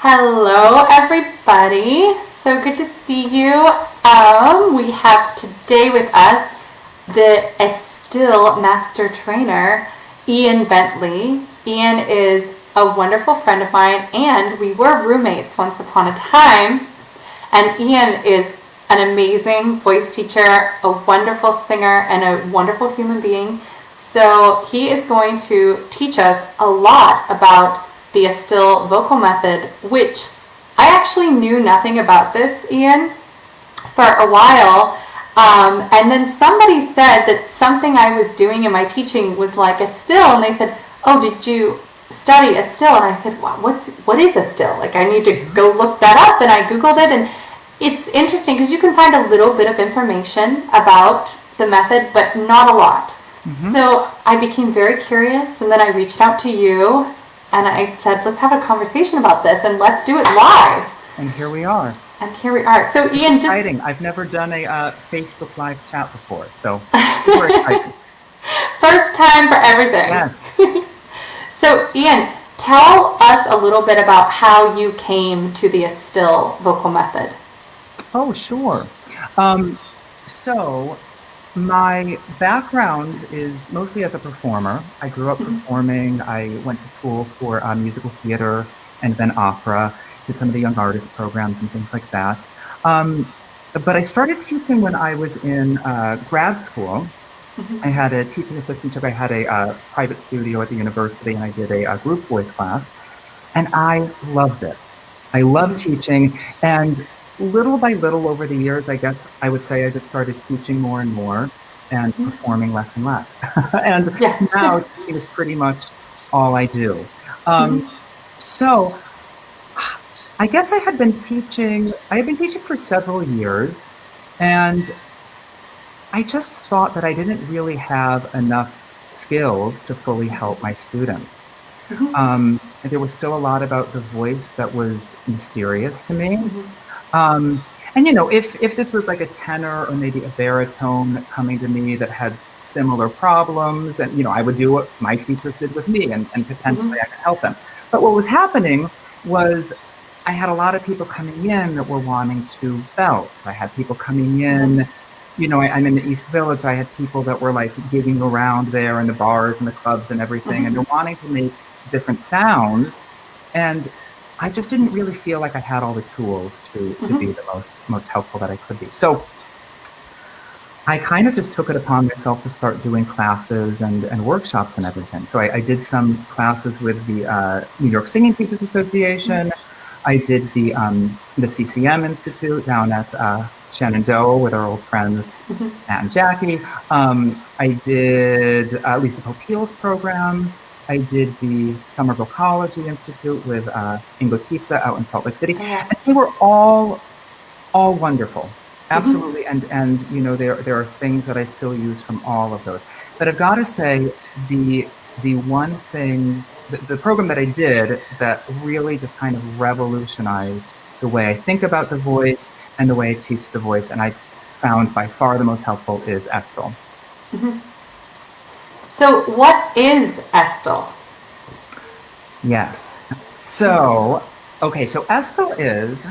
Hello, everybody. So good to see you. We have today with us the Estill Master Trainer, Ian Bentley. Ian is a wonderful friend of mine, and we were roommates once upon a time. And Ian is an amazing voice teacher, a wonderful singer, and a wonderful human being. So he is going to teach us a lot about the Estill Vocal Method, which I actually knew nothing about this, Ian, for a while. And then somebody said that something I was doing in my teaching was like Estill, and they said, "Oh, did you study Estill?" And I said, "Wow, what is Estill? Like, I need to go look that up." And I Googled it, and it's interesting because you can find a little bit of information about the method, but not a lot. Mm-hmm. So I became very curious, and then I reached out to you, and I said, let's have a conversation about this, and let's do it live. And here we are. So Ian, it's exciting. I've never done a Facebook Live chat before, so super exciting. First time for everything. Yes. So Ian, tell us a little bit about how you came to the Estill Vocal Method. Oh, sure. So my background is mostly as a performer. I grew up performing. I went to school for musical theater and then opera, did some of the young artist programs and things like that. But I started teaching when I was in grad school. I had a teaching assistantship. I had a private studio at the university, and I did a group voice class, and I loved it. I loved teaching, and little by little over the years, I guess I would say I just started teaching more and more and performing less and less. And now teaching is pretty much all I do. So I guess I had been teaching for several years, and I just thought that I didn't really have enough skills to fully help my students. There was still a lot about the voice that was mysterious to me. And you know, if this was like a tenor or maybe a baritone coming to me that had similar problems, and you know, I would do what my teachers did with me, and potentially I could help them. But what was happening was I had a lot of people coming in that were wanting to belt. I had people coming in, you know, I'm in the East Village. I had people that were like gigging around there in the bars and the clubs and everything, and they're wanting to make different sounds. And I just didn't really feel like I had all the tools to be the most helpful that I could be. So I kind of just took it upon myself to start doing classes and workshops and everything. So I did some classes with the New York Singing Teachers Association. I did the CCM Institute down at Shenandoah with our old friends, Matt and Jackie. I did Lisa Popeil's program. I did the Summer Vocology Institute with Ingo Tietze out in Salt Lake City. And they were all wonderful, absolutely. And you know, there are things that I still use from all of those. But I've got to say, the one thing, the program that I did that really just kind of revolutionized the way I think about the voice and the way I teach the voice, and I found by far the most helpful, is Estill. So what is Estill? Yes. So, okay, so Estill is,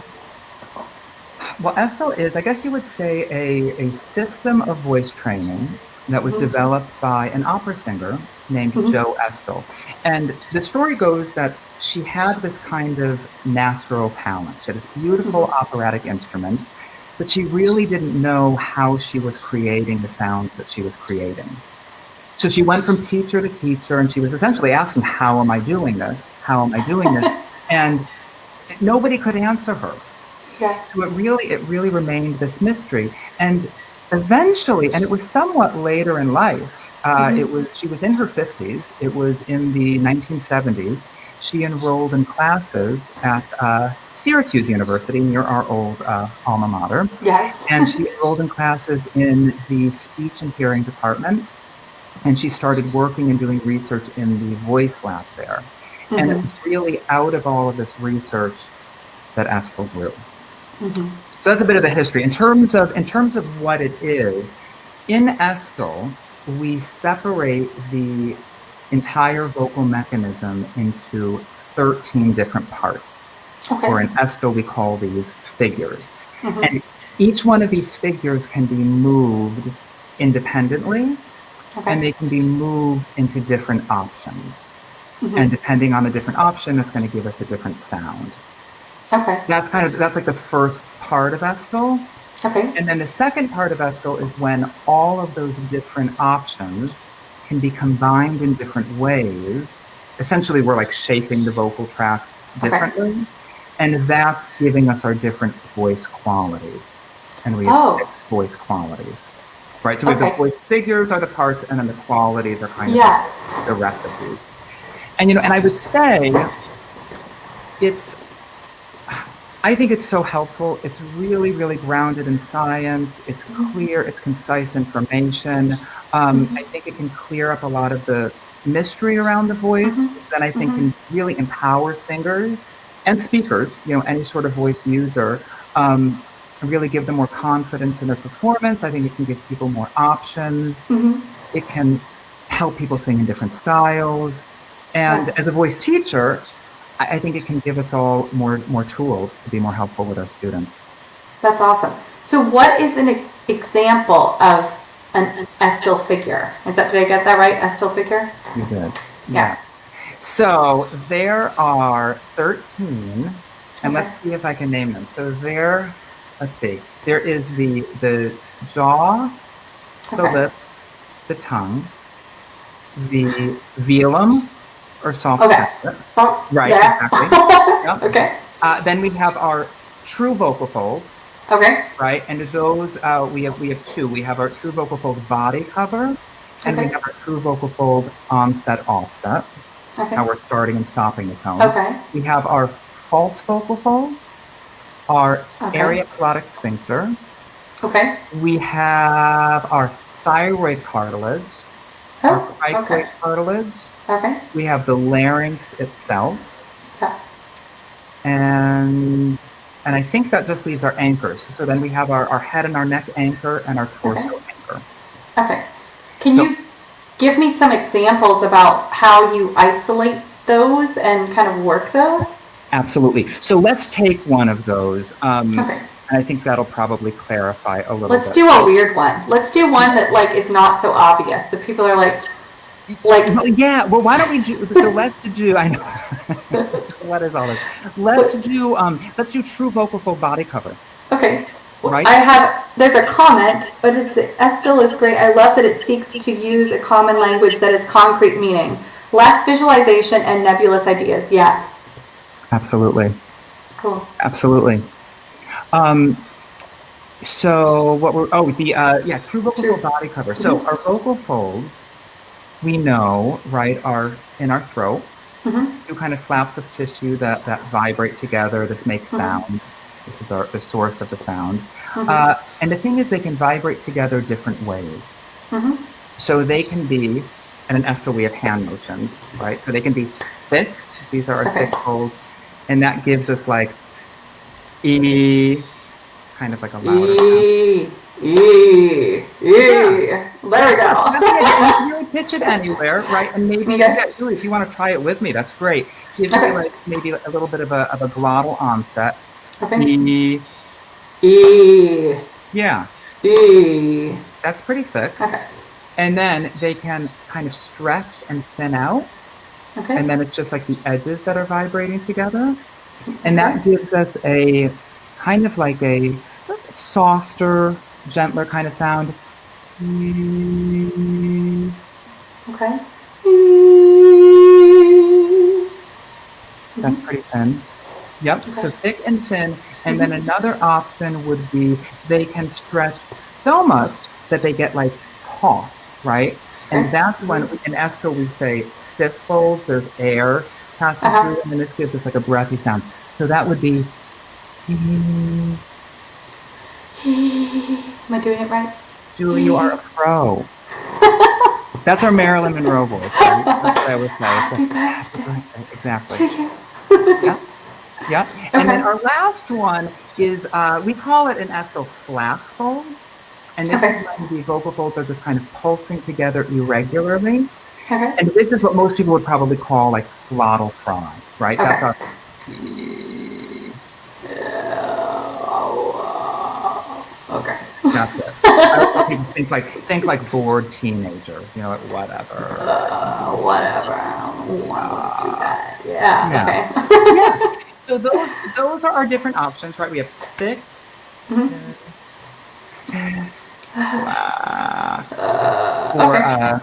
I guess you would say, a system of voice training that was developed by an opera singer named Jo Estill. And the story goes that she had this kind of natural talent. She had this beautiful operatic instrument, but she really didn't know how she was creating the sounds that she was creating. So she went from teacher to teacher, and she was essentially asking, how am I doing this? How am I doing this? And nobody could answer her. So it really remained this mystery. And eventually, and it was somewhat later in life, she was in her 50s, it was in the 1970s, she enrolled in classes at Syracuse University, near our old alma mater. And she enrolled in classes in the speech and hearing department. And she started working and doing research in the voice lab there. And it was really out of all of this research that Estill grew. So that's a bit of the history. In terms of what it is, in Estill, we separate the entire vocal mechanism into 13 different parts. Okay. or in Esto we call these figures. Mm-hmm. And each one of these figures can be moved independently, Okay. and they can be moved into different options. Mm-hmm. And depending on the different option, it's going to give us a different sound. Okay. That's like the first part of Estill. Okay. And then the second part of Estill is when all of those different options can be combined in different ways. Essentially, we're like shaping the vocal tracks differently. Okay. And that's giving us our different voice qualities. And we have 6 voice qualities. Right? So we have the voice figures are the parts, and then the qualities are kind of like the recipes. And, you know, and I would say I think it's so helpful. It's really, really grounded in science. It's clear, it's concise information. I think it can clear up a lot of the mystery around the voice, which then I think can really empower singers and speakers, you know, any sort of voice user, really give them more confidence in their performance. I think it can give people more options. It can help people sing in different styles. And as a voice teacher, I think it can give us all more tools to be more helpful with our students. That's awesome. So what is an example of an Estill figure? Did I get that right? Estill figure? You did. Yeah. So there are 13, and let's see if I can name them. So let's see. There is the jaw, the lips, the tongue, the velum, or soft palate. Right, exactly. Yep. Okay. Then we have our true vocal folds. Okay. Right, and those we have 2. We have our true vocal fold body cover, and we have our true vocal fold onset offset. Okay. How we're starting and stopping the tone. Okay. We have our false vocal folds, our areocladic sphincter. Okay. We have our thyroid cartilage, our cricoid cartilage. Okay. We have the larynx itself. Okay. And I think that just leaves our anchors. So then we have our head and our neck anchor and our torso anchor. Okay. Can you give me some examples about how you isolate those and kind of work those? Absolutely. So let's take one of those. And I think that'll probably clarify a little bit. Let's do a weird one. Let's do one that like is not so obvious. The people are like yeah, well, why don't we do, so let's do, I know, what is all this? Let's do true vocal fold body cover. Okay. Right? There's a comment, but Estill is great. I love that it seeks to use a common language that has concrete meaning, less visualization and nebulous ideas. Yeah. Absolutely. Cool. Absolutely. So what true vocal fold body cover. So our vocal folds, we know, right, are in our throat. 2 kind of flaps of tissue that vibrate together. This makes sound. This is the source of the sound. And the thing is, they can vibrate together different ways. So they can be, and in Estill we have hand motions, right? So they can be thick. These are our thick folds. And that gives us like E, kind of like a louder sound. There we go. You would pitch it anywhere, right? And maybe if you want to try it with me, that's great. Gives you like maybe a little bit of a glottal onset. E. Yeah. E. That's pretty thick. Okay. And then they can kind of stretch and thin out. Okay. And then it's just like the edges that are vibrating together. And that gives us a kind of like a softer, gentler kind of sound. Okay. That's pretty thin. Yep, so thick and thin. And then another option would be they can stretch so much that they get like taut, right? And that's when in Estill we say stiff folds, there's air passing through, and then this gives us like a breathy sound. So that would be. Am I doing it right? Julie, you are a pro. That's our Marilyn Monroe voice, right? That's what I would say. Happy birthday. Exactly. To you. Yeah. And then our last one is, we call it in Estill flap folds. And this is when the vocal folds are just kind of pulsing together irregularly. And this is what most people would probably call like glottal fry, right? That's our Okay. That's it. I want people to think like bored teenager, you know, like whatever. Whatever. Won't do that. Yeah. Yeah. Okay. Yeah. So those are our different options, right? We have thick, stiff, slack, or Okay.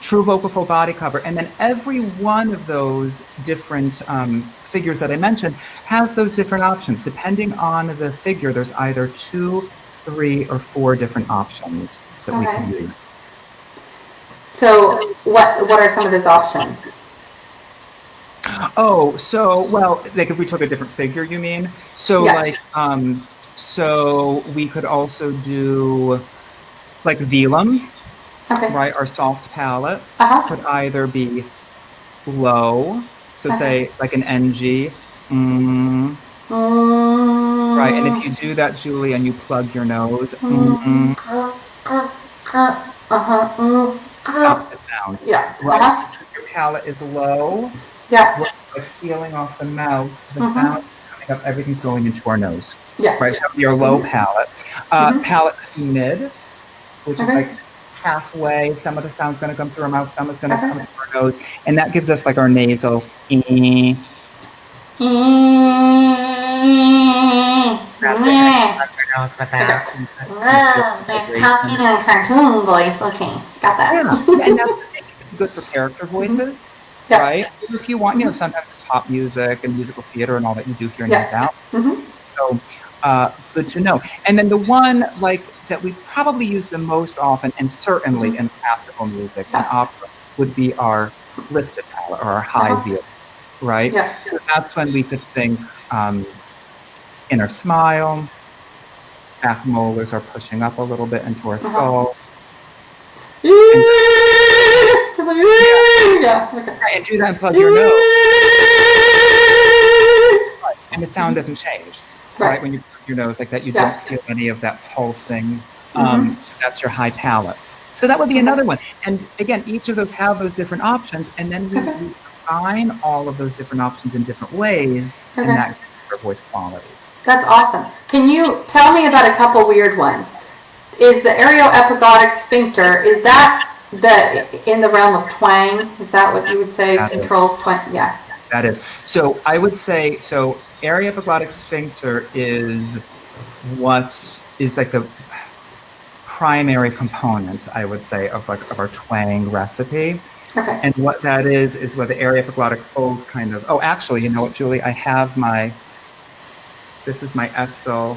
true vocal full body cover. And then every one of those different figures that I mentioned has those different options. Depending on the figure, there's either 2, 3, or 4 different options that we can use. So what are some of those options? Oh, so, well, like if we took a different figure, you mean? So like, so we could also do like velum, right? Our soft palate could either be low, so say like an NG, right? And if you do that, Julie, and you plug your nose, stops the sound. Yeah. Right? Your palate is low. Yeah. Like sealing off the mouth, the sound coming up, everything's going into our nose. Yeah. Right. So your low palate. Palate mid, which is like halfway. Some of the sound's going to come through our mouth, some is going to come through our nose, and that gives us like our nasal. Talking in cartoon voice. Okay, got that. Yeah, and that's good for character voices, right? If you want, you know, sometimes pop music and musical theater and all that, you do hear names out. So good to know. And then the one like that we probably use the most often, and certainly in classical music and opera, would be our lifted palate or our high view, right? Yeah. So that's when we could think inner smile, back molars are pushing up a little bit into our skull. And do that and plug your nose. And the sound doesn't change, right? When you plug your nose like that, you don't feel any of that pulsing. So that's your high palate. So that would be another one. And again, each of those have those different options, and then we combine all of those different options in different ways, and that gives our voice qualities. That's awesome. Can you tell me about a couple weird ones? Is the areoepiglottic sphincter, is that in the realm of twang? Is that what you would say controls twang? Yeah. That is. So I would say, so areoepiglottic sphincter is what is like the primary component, I would say, of our twang recipe. Okay. And what that is where the areoepiglottic folds kind of, oh, actually, you know what, Julie, I have this is my Estill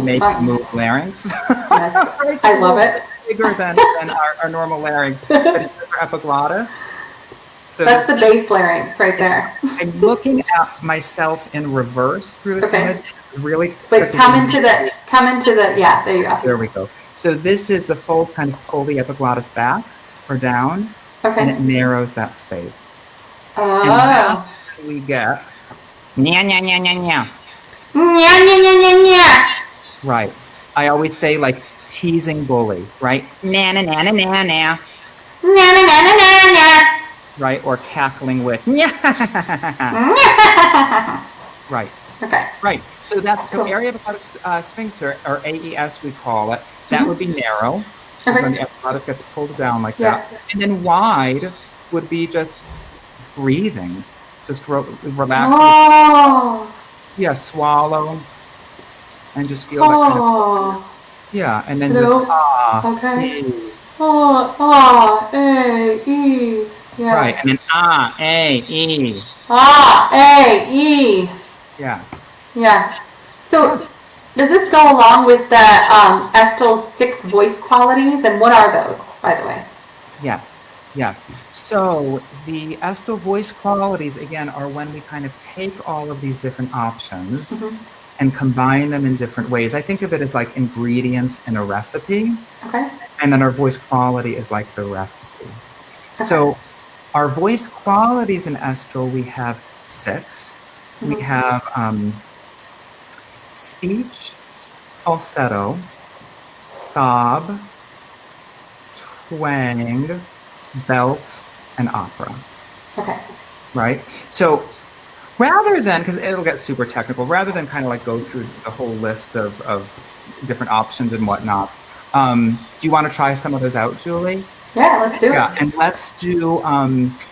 Make It Move larynx. Yes. Right, so I love it. Bigger than our normal larynx, but it's our epiglottis. So that's the bass larynx right there. I'm looking at myself in reverse through this image. Really. But come into the, yeah, there you go. There we go. So this is the folds kind of pull the epiglottis back or down, and it narrows that space. Oh. And that's when we get nya nya nya nya nya. Nya nya nya nya nya. Right. I always say like teasing bully, right? Na na na na na na. Na na na na na na. Right, or cackling with nya. Right. Okay. Right. So that's so areoepiglottic sphincter, or AES we call it. That would be narrow. Because when the epiglottis gets pulled down like that. And then wide would be just breathing, just relaxing. Oh. Yeah, swallow, and just feel that kind of. Yeah, and then just Okay. A, E. Yeah. Right, and then A, E. A, E. Yeah. Yeah. So, does this go along with the Estill's 6 voice qualities, and what are those, by the way? Yes. So the Estill voice qualities, again, are when we kind of take all of these different options and combine them in different ways. I think of it as like ingredients in a recipe. Okay. And then our voice quality is like the recipe. Okay. So our voice qualities in Estill, we have 6. We have speech, falsetto, sob, twang, belt, and opera. Okay. Right? So Rather than, because it'll get super technical, rather than kind of like go through the whole list of different options and whatnot, do you want to try some of those out, Julie? Yeah, let's do it. Yeah, and let's do,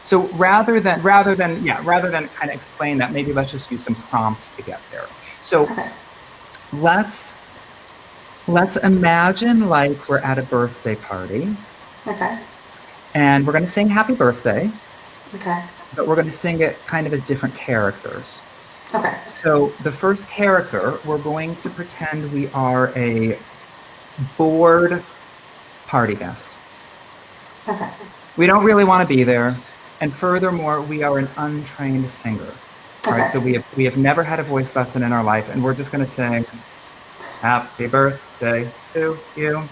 so rather than kind of explain that, maybe let's just use some prompts to get there. So Okay. let's imagine like we're at a birthday party. Okay. And we're going to sing Happy Birthday. Okay. But we're going to sing it kind of as different characters. Okay. So the first character, we're going to pretend we are a bored party guest. Okay. We don't really want to be there. And furthermore, we are an untrained singer. Okay. Right? So we have never had a voice lesson in our life, and we're just going to sing Happy Birthday to you.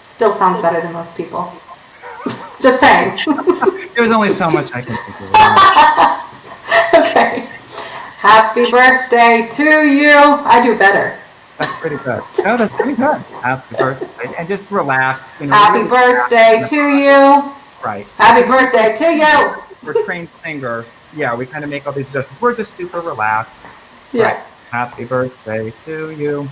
Still sounds better than most people. Just saying. There's only so much I can think of. Okay. Happy birthday to you. I do better. That's pretty good. No, that's pretty good. Happy birthday. And just relax. You know, Happy birthday to you. Right. Happy birthday to you. We're a trained singer. Yeah, we kind of make all these adjustments. We're just super relaxed. Yeah. Right. Happy birthday to you.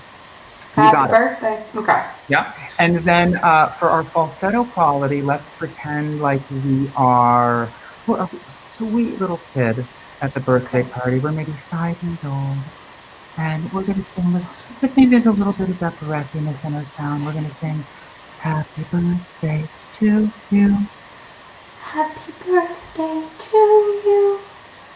Happy birthday. Okay. Yeah. And then for our falsetto quality, let's pretend like we're a sweet little kid at the birthday party. We're maybe 5 years old. And we're going to sing but maybe there's a little bit of that breathiness in our sound. We're going to sing Happy Birthday to you. Happy birthday to you.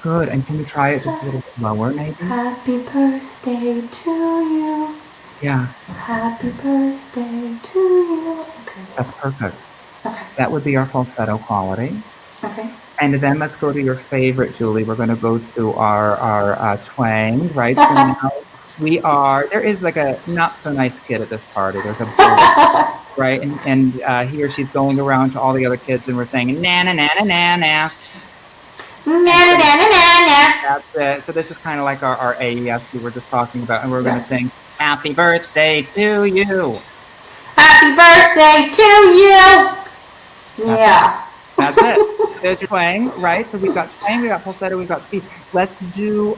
Good. And can you try it just a little bit lower, maybe? Happy birthday to you. Yeah. Happy birthday to you. Okay. That's perfect. Okay. That would be our falsetto quality. Okay. And then let's go to your favorite, Julie. We're going to go to our twang, right? So now there is like a not so nice kid at this party. There's a boy, right? And he or she's going around to all the other kids and we're saying, na na na na na na. Na na na na na na. That's it. So this is kind of like our AES we were just talking about. And we're going to sing, Happy Birthday to you. Happy birthday to you. Yeah. That's it. There's your twang, right? So we've got twang, we've got falsetto, we've got speed. Let's do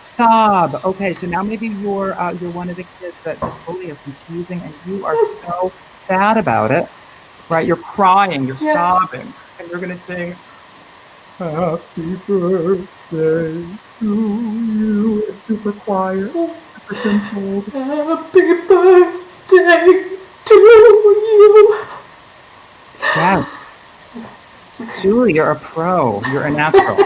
sob. Okay, so now maybe you're one of the kids that this bully is confusing and you are so sad about it, right? You're crying, you're sobbing, and you're gonna sing Happy Birthday to you. It's super quiet, super simple. Happy birthday to you. Yeah. Julie, you're a pro. You're a natural.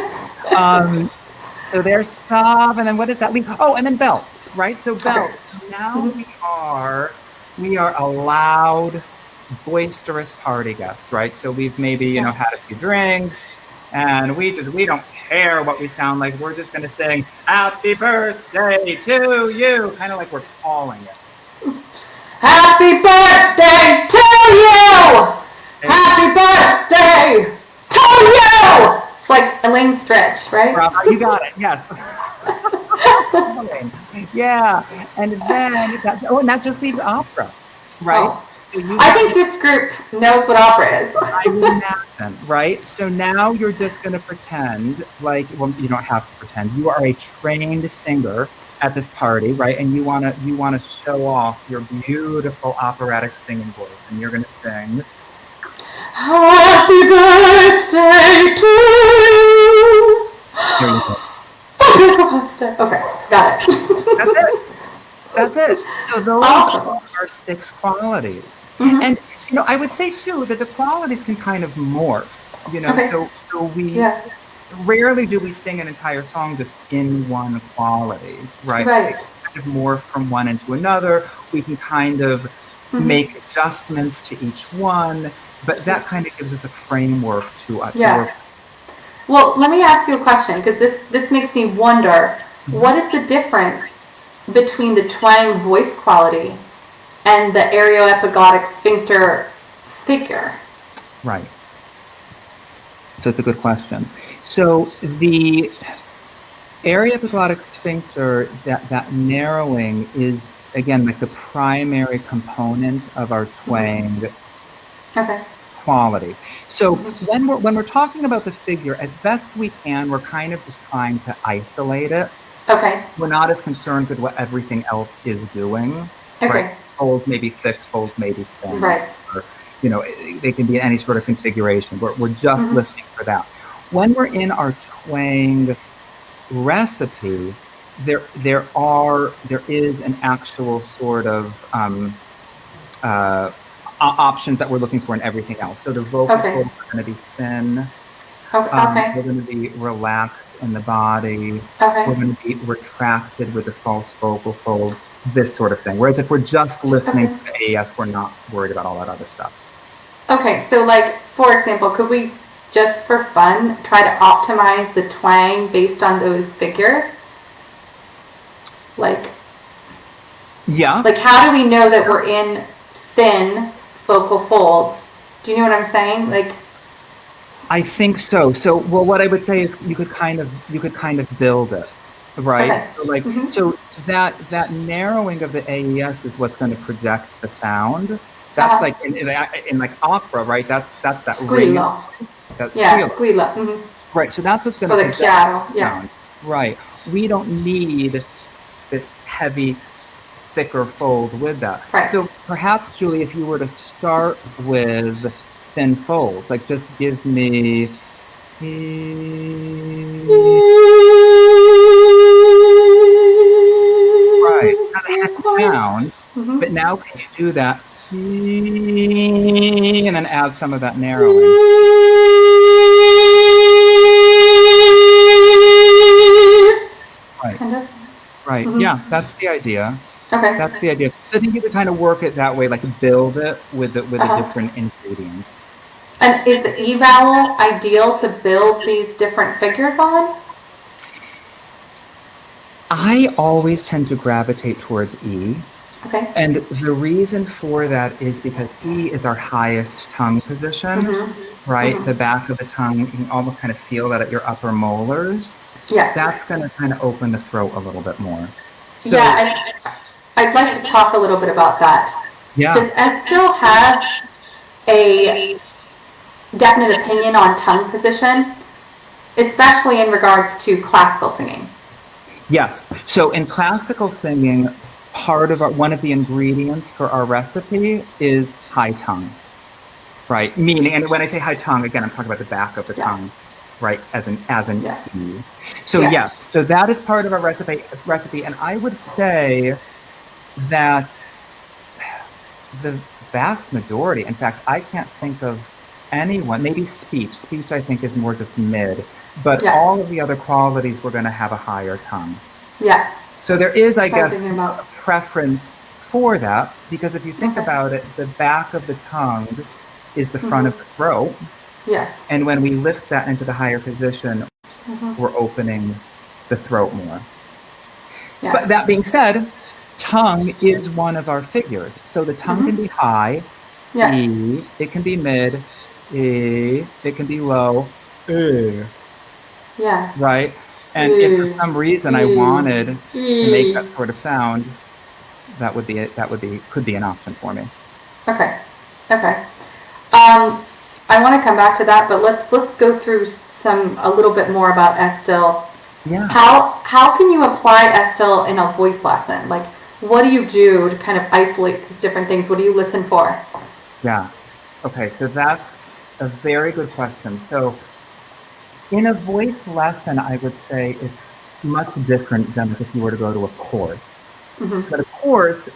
So there's sob, and then what does that leave? Oh, and then belt, right? So belt. Now we are a loud, boisterous party guest, right? So we've maybe, had a few drinks, and we don't care what we sound like. We're just going to sing Happy Birthday to you, kind of like we're calling it. Happy birthday to you. Happy birthday to you! It's like Elaine Stretch, right? You got it, yes. Yeah, and then, and that just leaves opera, right? Oh. So I think this group knows what opera is. I would imagine, right? So now you're just going to pretend like, well, you don't have to pretend. You are a trained singer at this party, right? And you want to show off your beautiful operatic singing voice, and you're going to sing Happy birthday to you. There you go. Happy birthday. Okay, got it. That's it. So those are 6 qualities. Mm-hmm. And, I would say, too, that the qualities can kind of morph, Okay. So we rarely do we sing an entire song just in one quality, right? Right. We kind of morph from one into another. We can kind of make adjustments to each one. But that kind of gives us a framework to us. Yeah. Well, let me ask you a question, because this makes me wonder, what is the difference between the twang voice quality and the areoepiglottic sphincter figure? Right. So it's a good question. So the areoepiglottic sphincter, that narrowing is, again, like the primary component of our twang quality. So Mm-hmm. when we're talking about the figure, as best we can, we're kind of just trying to isolate it. Okay. We're not as concerned with what everything else is doing, right? Okay. Folds may be thick, folds may be thin, Right. or, they can be in any sort of configuration. We're just Mm-hmm. listening for that. When we're in our twang recipe, there is an actual sort of options that we're looking for in everything else. So the vocal Okay. folds are going to be thin. Okay. We're going to be relaxed in the body. Okay. We're going to be retracted with the false vocal folds, this sort of thing. Whereas if we're just listening to the AES, we're not worried about all that other stuff. Okay, so like, for example, could we, just for fun, try to optimize the twang based on those figures? Like how do we know that we're in thin vocal folds? Do you know what I'm saying? Like, I think so. So, well, what I would say is you could kind of build it, right? Okay. So, like, so that narrowing of the AES is what's going to project the sound. That's like in like opera, right? That's that squillo. That's squillo. Mm-hmm. Right. So that's what's going to project the sound. Yeah. Right. We don't need this heavy, thicker fold with that. Right. So perhaps, Julie, if you were to start with thin folds, like just give me right, kind of heck sound, but now can you do that and then add some of that narrowing? Right. Kind of. Right. Yeah, that's the idea. Okay. That's the idea. I think you could kind of work it that way, like build it with the different ingredients. And is the E vowel ideal to build these different figures on? I always tend to gravitate towards E. Okay. And the reason for that is because E is our highest tongue position, right? The back of the tongue, you can almost kind of feel that at your upper molars. Yeah. That's going to kind of open the throat a little bit more. So, yeah, I'd like to talk a little bit about that. Yeah. Does Estill have a definite opinion on tongue position, especially in regards to classical singing? Yes. So in classical singing, one of the ingredients for our recipe is high tongue, right? Meaning, and when I say high tongue, again, I'm talking about the back of the tongue, right? As an E. So so that is part of our recipe, and I would say that the vast majority, in fact, I can't think of anyone, maybe speech I think is more just mid, but all of the other qualities we're going to have a higher tongue. Yeah. So there is, I guess, a preference for that, because if you think about it, the back of the tongue is the front of the throat. Yes. And when we lift that into the higher position, we're opening the throat more. Yeah. But that being said, tongue is one of our figures. So the tongue can be high, E, it can be mid, E, it can be low, yeah. Right? And if for some reason I wanted to make that sort of sound, that could be an option for me. Okay. I want to come back to that, but let's go through a little bit more about Estill. Yeah. How can you apply Estill in a voice lesson? Like, what do you do to kind of isolate these different things? What do you listen for? Yeah. Okay, so that's a very good question. So in a voice lesson, I would say it's much different than if you were to go to a course. But a course,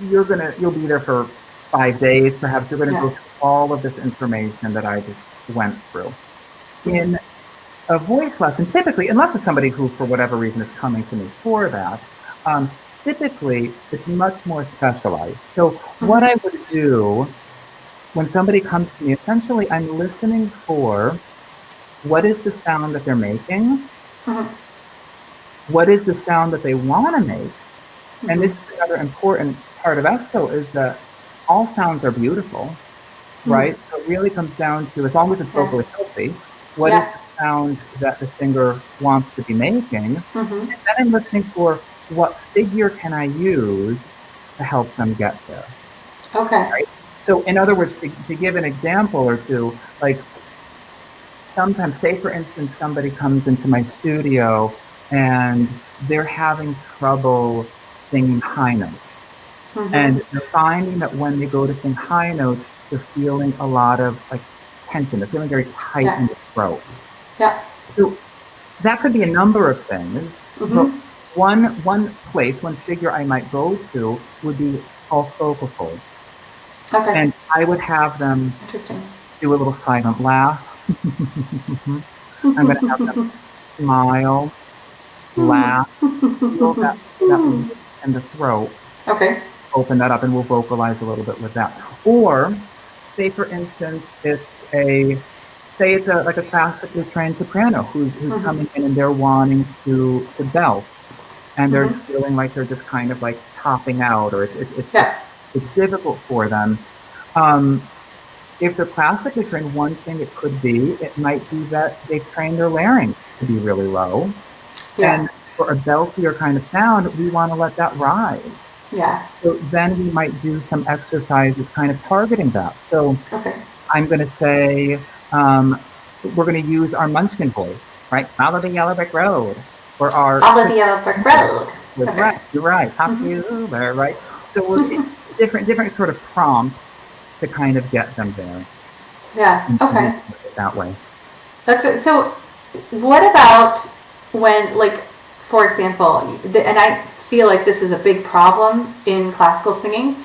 you'll be there for 5 days, perhaps you're going to go through all of this information that I just went through. In a voice lesson, typically, unless it's somebody who, for whatever reason, is coming to me for that, typically, it's much more specialized. So what I would do when somebody comes to me, essentially, I'm listening for what is the sound that they're making, what is the sound that they want to make, and this is another important part of Esto, is that all sounds are beautiful, right? So it really comes down to, as long as it's vocally healthy, what is the sound that the singer wants to be making, and then I'm listening for what figure can I use to help them get there. Okay. Right? So in other words, to give an example or two, like sometimes, say for instance, somebody comes into my studio and they're having trouble singing high notes. And they're finding that when they go to sing high notes, they're feeling a lot of like tension. They're feeling very tight in the throat. Yeah. So that could be a number of things. But one figure I might go to would be false vocal folds. Okay. And I would have them do a little silent laugh. I'm going to have them smile, laugh, feel that in the throat. Okay. Open that up and we'll vocalize a little bit with that. Or say for instance, it's like a classically trained soprano who's coming in and they're wanting to belt and they're feeling like they're just kind of like topping out, or it's difficult for them. If they're classically trained, one thing it could be, it might be that they've trained their larynx to be really low. Yeah. And for a beltier kind of sound, we want to let that rise. Yeah. So then we might do some exercises kind of targeting that. So I'm going to say, we're going to use our Munchkin voice, right? Follow the yellow brick road. Or our Follow the yellow brick road. Right, you're right. Talk to you there, right? So we're different sort of prompts to kind of get them there. Yeah. Okay. That way. That's right. So what about when, like, for example, and I feel like this is a big problem in classical singing,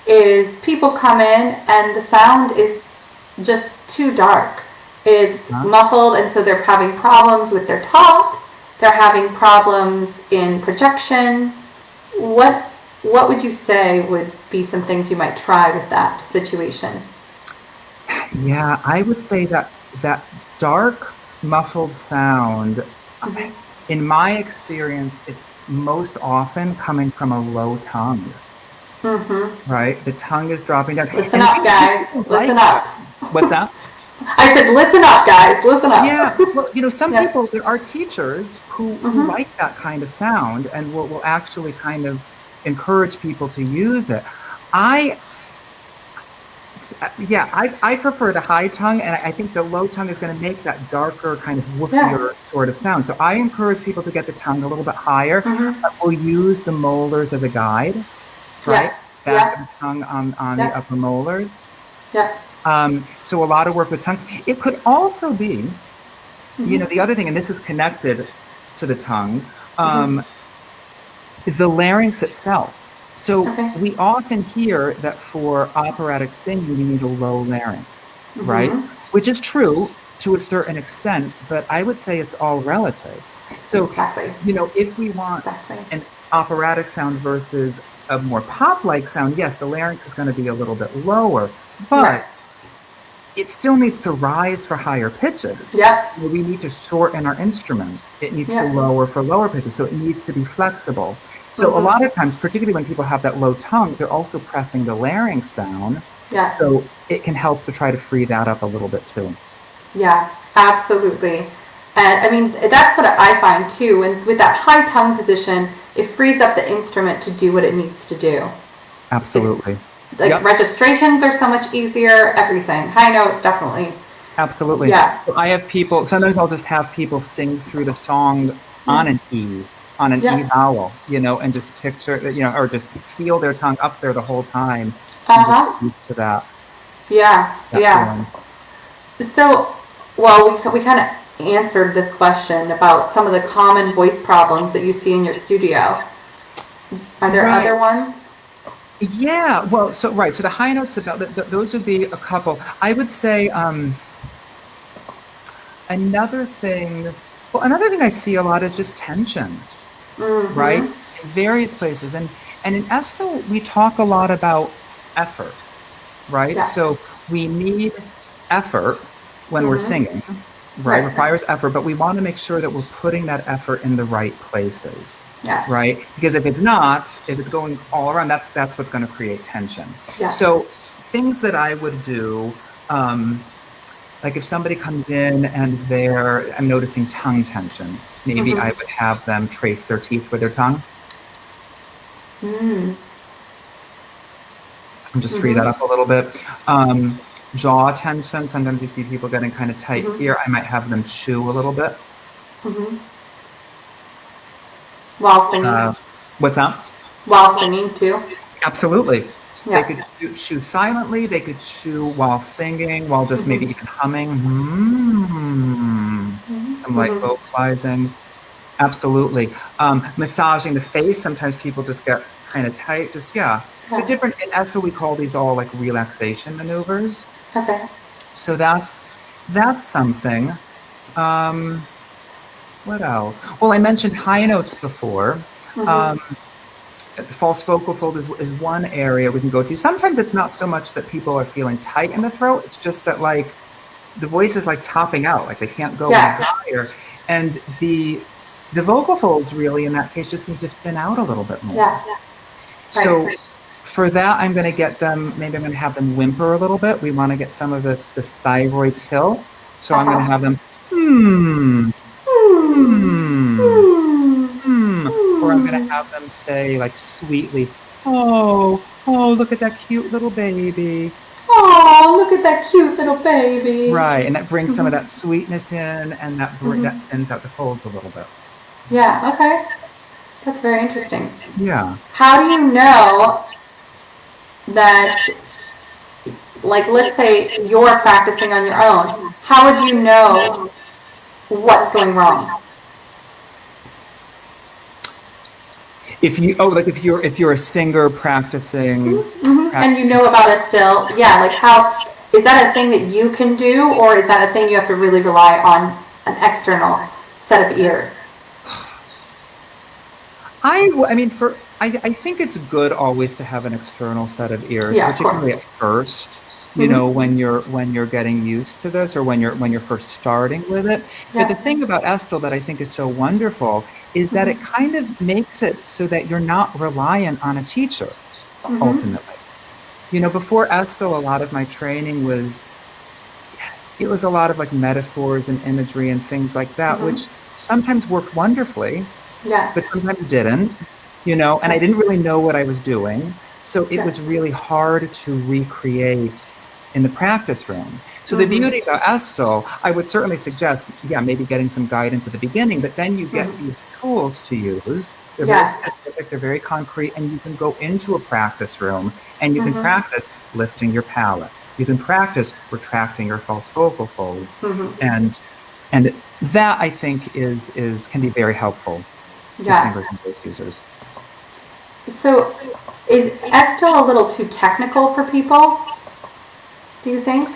is people come in and the sound is just too dark. It's muffled, and so they're having problems with their top. They're having problems in projection. What would you say would be some things you might try with that situation? Yeah, I would say that dark, muffled sound, in my experience, it's most often coming from a low tongue. Right? The tongue is dropping down. Listen up, guys. Listen up. What's that? I said, listen up, guys. Listen up. Yeah. Well, some people, there are teachers who like that kind of sound and will actually kind of encourage people to use it. I prefer the high tongue, and I think the low tongue is going to make that darker, kind of woofier sort of sound. So I encourage people to get the tongue a little bit higher. We'll use the molars as a guide, right? Back of the tongue on the upper molars. Yeah. So a lot of work with tongue. It could also be, the other thing, and this is connected to the tongue, is the larynx itself. So we often hear that for operatic singing, you need a low larynx, right? Which is true to a certain extent, but I would say it's all relative. So, if we want an operatic sound versus a more pop-like sound, yes, the larynx is going to be a little bit lower, but it still needs to rise for higher pitches. Yeah. We need to shorten our instrument. It needs to lower for lower pitches, so it needs to be flexible. So a lot of times, particularly when people have that low tongue, they're also pressing the larynx down. Yeah. So it can help to try to free that up a little bit too. Yeah, absolutely. And I mean, that's what I find too. And with that high tongue position, it frees up the instrument to do what it needs to do. Absolutely. Registrations are so much easier, everything. High notes, definitely. Absolutely. Yeah. So I have people, sometimes I'll just have people sing through the song on an E. On an E vowel, and just picture, or just feel their tongue up there the whole time. Get used to that. Yeah, feeling. So, well, we kind of answered this question about some of the common voice problems that you see in your studio. Are there other ones? Yeah, well, so the high notes, those would be a couple. I would say another thing I see a lot is just tension. Right? In various places. And in Estill, we talk a lot about effort, right? Yeah. So we need effort when we're singing, right? It requires effort, but we want to make sure that we're putting that effort in the right places, right? Because if it's going all around, that's what's going to create tension. Yeah. So things that I would do, like if somebody comes in and I'm noticing tongue tension, maybe I would have them trace their teeth with their tongue. and just free that up a little bit. Jaw tension, sometimes you see people getting kind of tight here. I might have them chew a little bit. While singing? What's that? While singing too? Absolutely. Yeah. They could chew silently, they could chew while singing, while just maybe even humming. Some light vocalizing. Absolutely. Massaging the face, sometimes people just get kind of tight. Just, So different, in Estill we call these all like relaxation maneuvers. Okay. So that's something. What else? Well, I mentioned high notes before. The false vocal fold is one area we can go to. Sometimes it's not so much that people are feeling tight in the throat. It's just that like the voice is like topping out, like they can't go any higher. And the vocal folds really in that case just need to thin out a little bit more. Yeah. So for that, I'm going to get them, maybe I'm going to have them whimper a little bit. We want to get some of this thyroid tilt. So I'm going to have them or I'm going to have them say, like, sweetly, oh, look at that cute little baby. Oh, look at that cute little baby. Right, and that brings some of that sweetness in, and that thins out the folds a little bit. Yeah, okay. That's very interesting. Yeah. How do you know that, like, let's say you're practicing on your own, how would you know what's going wrong? If you're a singer practicing, and you know about Estill, like how is that a thing that you can do, or is that a thing you have to really rely on an external set of ears? I think it's good always to have an external set of ears, particularly at first. You know, when you're getting used to this, or when you're first starting with it. But the thing about Estill that I think is so wonderful is that it kind of makes it so that you're not reliant on a teacher, ultimately. You know, before Estill, a lot of my training was a lot of like metaphors and imagery and things like that, which sometimes worked wonderfully, but sometimes didn't, you know, and I didn't really know what I was doing. So it was really hard to recreate in the practice room. So the beauty about Estill, I would certainly suggest, maybe getting some guidance at the beginning, but then you get these tools to use. They're very specific, they're very concrete, and you can go into a practice room and you can practice lifting your palate. You can practice retracting your false vocal folds. And that, I think, can be very helpful to singers and voice users. So is Estill a little too technical for people, do you think?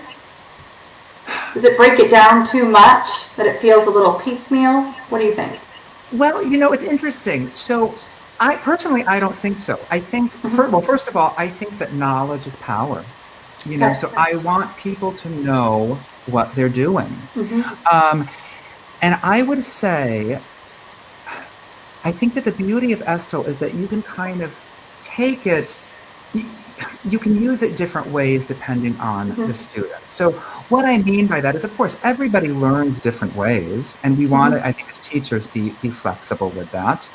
Does it break it down too much, that it feels a little piecemeal? What do you think? Well, you know, it's interesting. So I don't think so. I think, first of all, I think that knowledge is power. You know, so I want people to know what they're doing. And I would say, I think that the beauty of Estill is that you can kind of take it, you can use it different ways depending on the student. So what I mean by that is, of course, everybody learns different ways, and we want to, I think, as teachers, be flexible with that.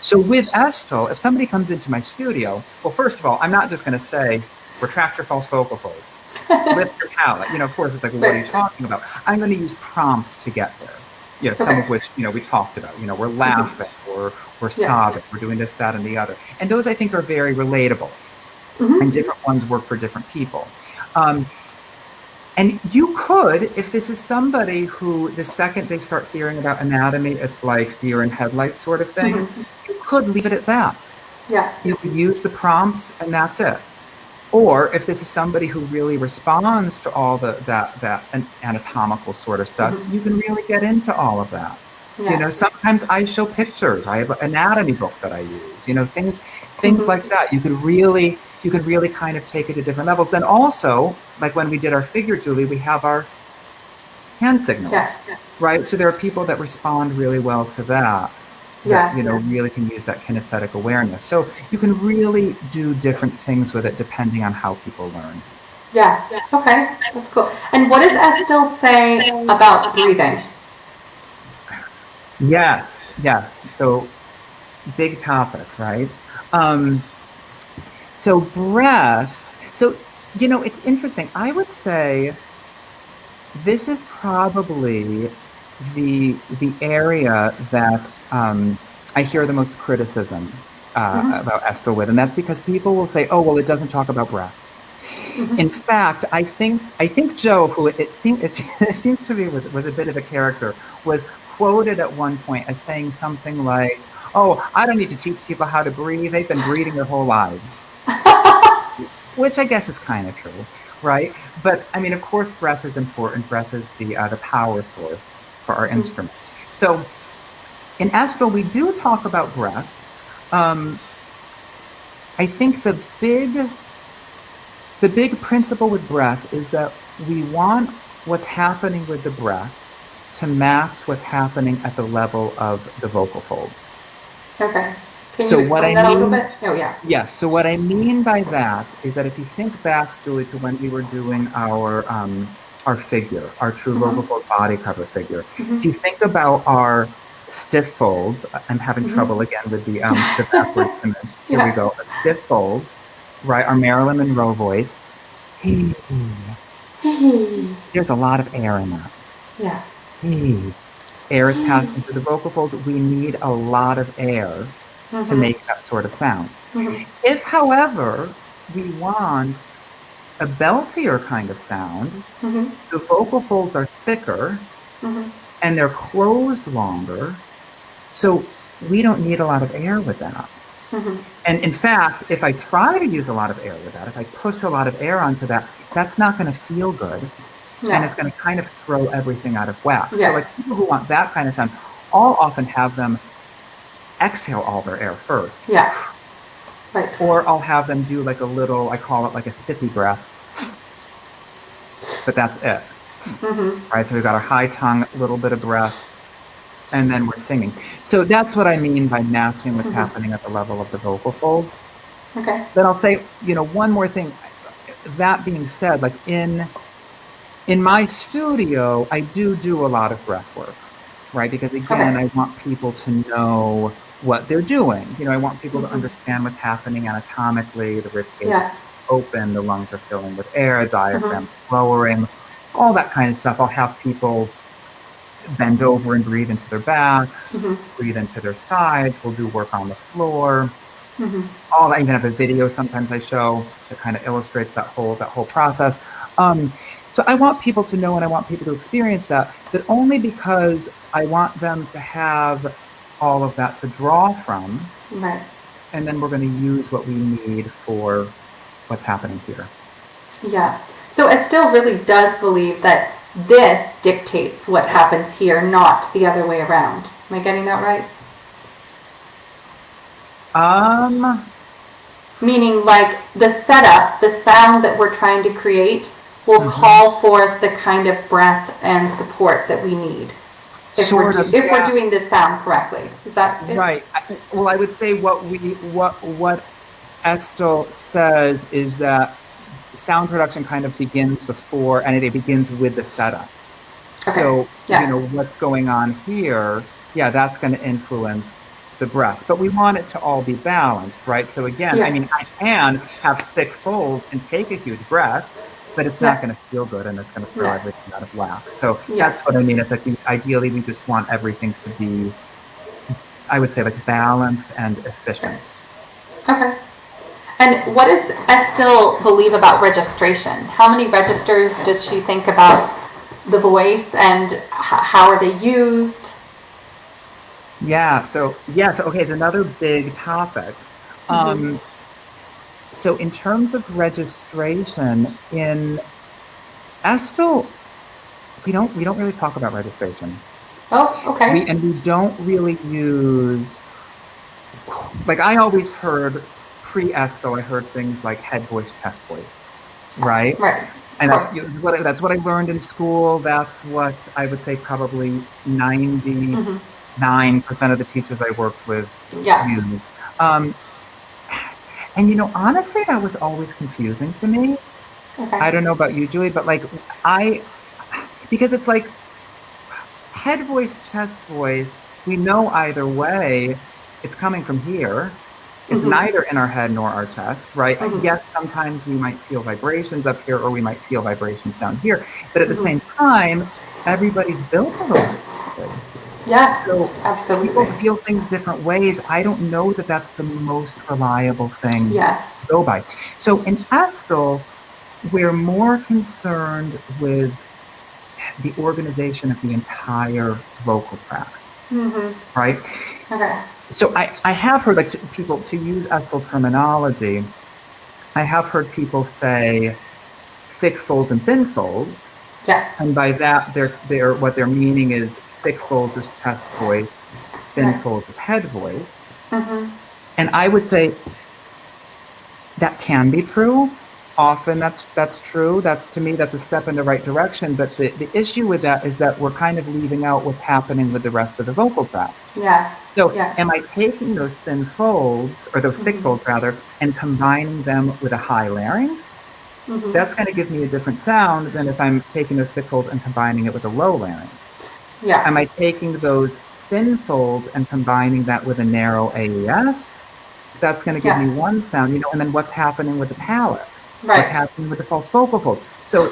So with Estill, if somebody comes into my studio, well, first of all, I'm not just going to say, retract your false vocal folds, lift your palate. You know, of course, it's like, well, what are you talking about? I'm going to use prompts to get there. You know, some of which, you know, we talked about. You know, we're laughing, or we're sobbing, we're doing this, that, and the other. And those, I think, are very relatable. And different ones work for different people. And you could, if this is somebody who, the second they start hearing about anatomy, it's like deer in headlights sort of thing, you could leave it at that. You could use the prompts, and that's it. Or if this is somebody who really responds to all that anatomical sort of stuff, you can really get into all of that. You know, sometimes I show pictures. I have an anatomy book that I use. You know, things like that. You could really kind of take it to different levels. Then also, like when we did our figure, Julie, we have our hand signals, right? So there are people that respond really well to that. You know, really can use that kinesthetic awareness. So you can really do different things with it depending on how people learn. Okay, that's cool. And what does Estill say about breathing? Yes. So big topic, right? So breath. So, it's interesting. I would say this is probably the area that I hear the most criticism about Estill with, and that's because people will say, "Oh, well, it doesn't talk about breath." In fact, I think Joe, who it seems to me was a bit of a character, was quoted at one point as saying something like, "Oh, I don't need to teach people how to breathe. They've been breathing their whole lives," which I guess is kind of true, right? But I mean, of course, breath is important. Breath is the power source for our instrument. So in Estill, we do talk about breath. I think the big principle with breath is that we want what's happening with the breath to match what's happening at the level of the vocal folds. Okay. Can you explain that a little bit? Oh, yeah. Yes. So what I mean by that is that if you think back, Julie, to when we were doing our figure, our true vocal fold body cover figure, if you think about our stiff folds, I'm having trouble again with the backwards image. Here we go. Stiff folds, right? Our Marilyn Monroe voice. There's a lot of air in that. Yeah. Air is passing through the vocal folds. We need a lot of air to make that sort of sound. If, however, we want a beltier kind of sound, the vocal folds are thicker and they're closed longer, so we don't need a lot of air with that. And in fact, if I try to use a lot of air with that, if I push a lot of air onto that, that's not going to feel good. And it's going to kind of throw everything out of whack. So like people who want that kind of sound, I'll often have them exhale all their air first. Yeah. Right. Or I'll have them do like a little, I call it like a sippy breath. But that's it. Right, so we've got our high tongue, a little bit of breath, and then we're singing. So that's what I mean by matching what's happening at the level of the vocal folds. Okay. Then I'll say, one more thing. That being said, like in my studio, I do a lot of breath work, right? Because again, I want people to know what they're doing. I want people to understand what's happening anatomically. The rib cage is open, the lungs are filling with air, diaphragm's lowering, all that kind of stuff. I'll have people bend over and breathe into their back, breathe into their sides. We'll do work on the floor. All that. Even have a video sometimes I show that kind of illustrates that whole process. So I want people to know, and I want people to experience that only because I want them to have all of that to draw from. Right. And then we're going to use what we need for what's happening here. Yeah. So Estill really does believe that this dictates what happens here, not the other way around. Am I getting that right? Meaning like the setup, the sound that we're trying to create will call forth the kind of breath and support that we need if we're doing this sound correctly. Is that it? Right? Well, I would say what Estill says is that sound production kind of begins before, and it begins with the setup. Okay. So what's going on here? Yeah, that's going to influence the breath, but we want it to all be balanced, right? So again, I mean, I can have thick folds and take a huge breath, but it's not going to feel good, and it's going to throw everything out of whack. So that's what I mean. It's like ideally we just want everything to be, I would say, like balanced and efficient. Okay. And what does Estill believe about registration? How many registers does she think about the voice, and how are they used? Yeah. So okay, it's another big topic. So in terms of registration in Estill, we don't really talk about registration. Oh, okay. We don't really use, like I always heard pre-Estill, I heard things like head voice, chest voice, right? Right. And that's what I learned in school. That's what I would say probably 99% of the teachers I worked with used. And honestly, that was always confusing to me. Okay. I don't know about you, Julie, but like because it's like head voice, chest voice, we know either way it's coming from here. It's neither in our head nor our chest, right? Yes, sometimes we might feel vibrations up here or we might feel vibrations down here, but at the same time, everybody's built a little differently. Yeah, So people absolutely. feel things different ways. I don't know that that's the most reliable thing Yes. to go by. So in Estill, we're more concerned with the organization of the entire vocal tract, right? Okay. So I have heard like people, to use Estill terminology, I have heard people say thick folds and thin folds. Yeah. And by that, they're what they're meaning is thick folds is chest voice, thin folds is head voice. And I would say that can be true. Often that's true. To me, that's a step in the right direction. But the issue with that is that we're kind of leaving out what's happening with the rest of the vocal tract. Yeah. So am I taking those thin folds, or those thick folds rather, and combining them with a high larynx? That's going to give me a different sound than if I'm taking those thick folds and combining it with a low larynx. Yeah. Am I taking those thin folds and combining that with a narrow AES? That's going to give me one sound, and then what's happening with the palate? Right. What's happening with the false vocal folds? So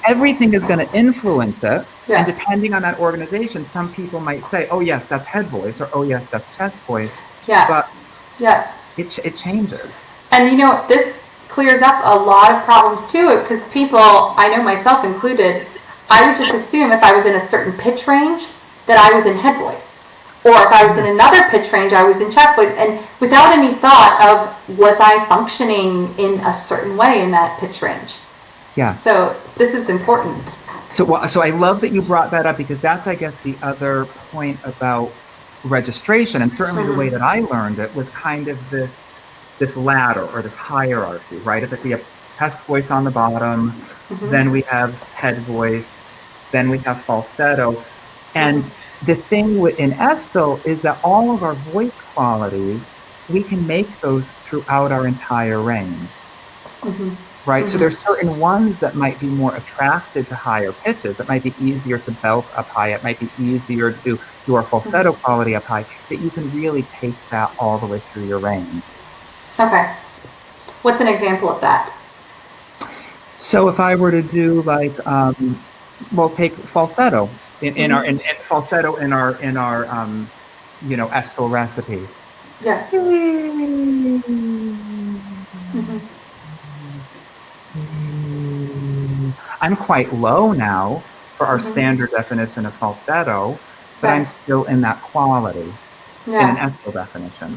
everything is going to influence it. And depending on that organization, some people might say, oh yes, that's head voice, or oh yes, that's chest voice. Yeah. But it changes. And this clears up a lot of problems too, because people, I know myself included, I would just assume if I was in a certain pitch range that I was in head voice. Or if I was in another pitch range, I was in chest voice. And without any thought of, was I functioning in a certain way in that pitch range? Yeah. So this is important. So I love that you brought that up, because that's, I guess, the other point about registration. And certainly the way that I learned it was kind of this ladder or this hierarchy, right? If we have chest voice on the bottom, then we have head voice, then we have falsetto. And the thing in Estill is that all of our voice qualities, we can make those throughout our entire range, right? So there's certain ones that might be more attracted to higher pitches. It might be easier to belt up high. It might be easier to do our falsetto quality up high, that you can really take that all the way through your range. Okay. What's an example of that? So if I were to do like, take falsetto in our falsetto in our Estill recipe. Yeah. I'm quite low now for our standard definition of falsetto, but I'm still in that quality in an Estill definition.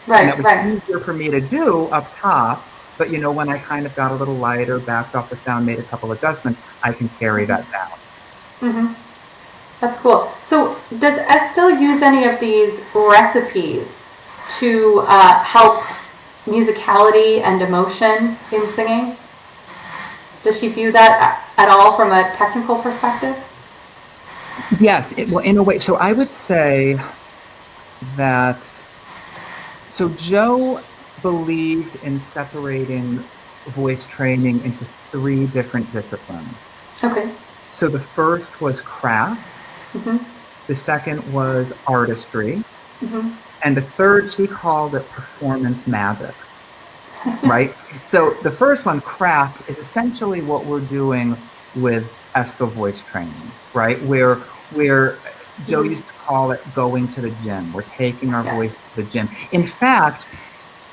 Right, and it was easier for me to do up top, but when I kind of got a little lighter, backed off the sound, made a couple adjustments, I can carry that down. That's cool. So does Estill use any of these recipes to help musicality and emotion in singing? Does she view that at all from a technical perspective? Yes, in a way. So I would say that, so Joe believed in separating voice training into 3 different disciplines. Okay. So the first was craft, the second was artistry, and the third, she called it performance magic. Right? So the first one, craft, is essentially what we're doing with Estill voice training, right? Where Joe used to call it going to the gym. We're taking our voice to the gym. In fact,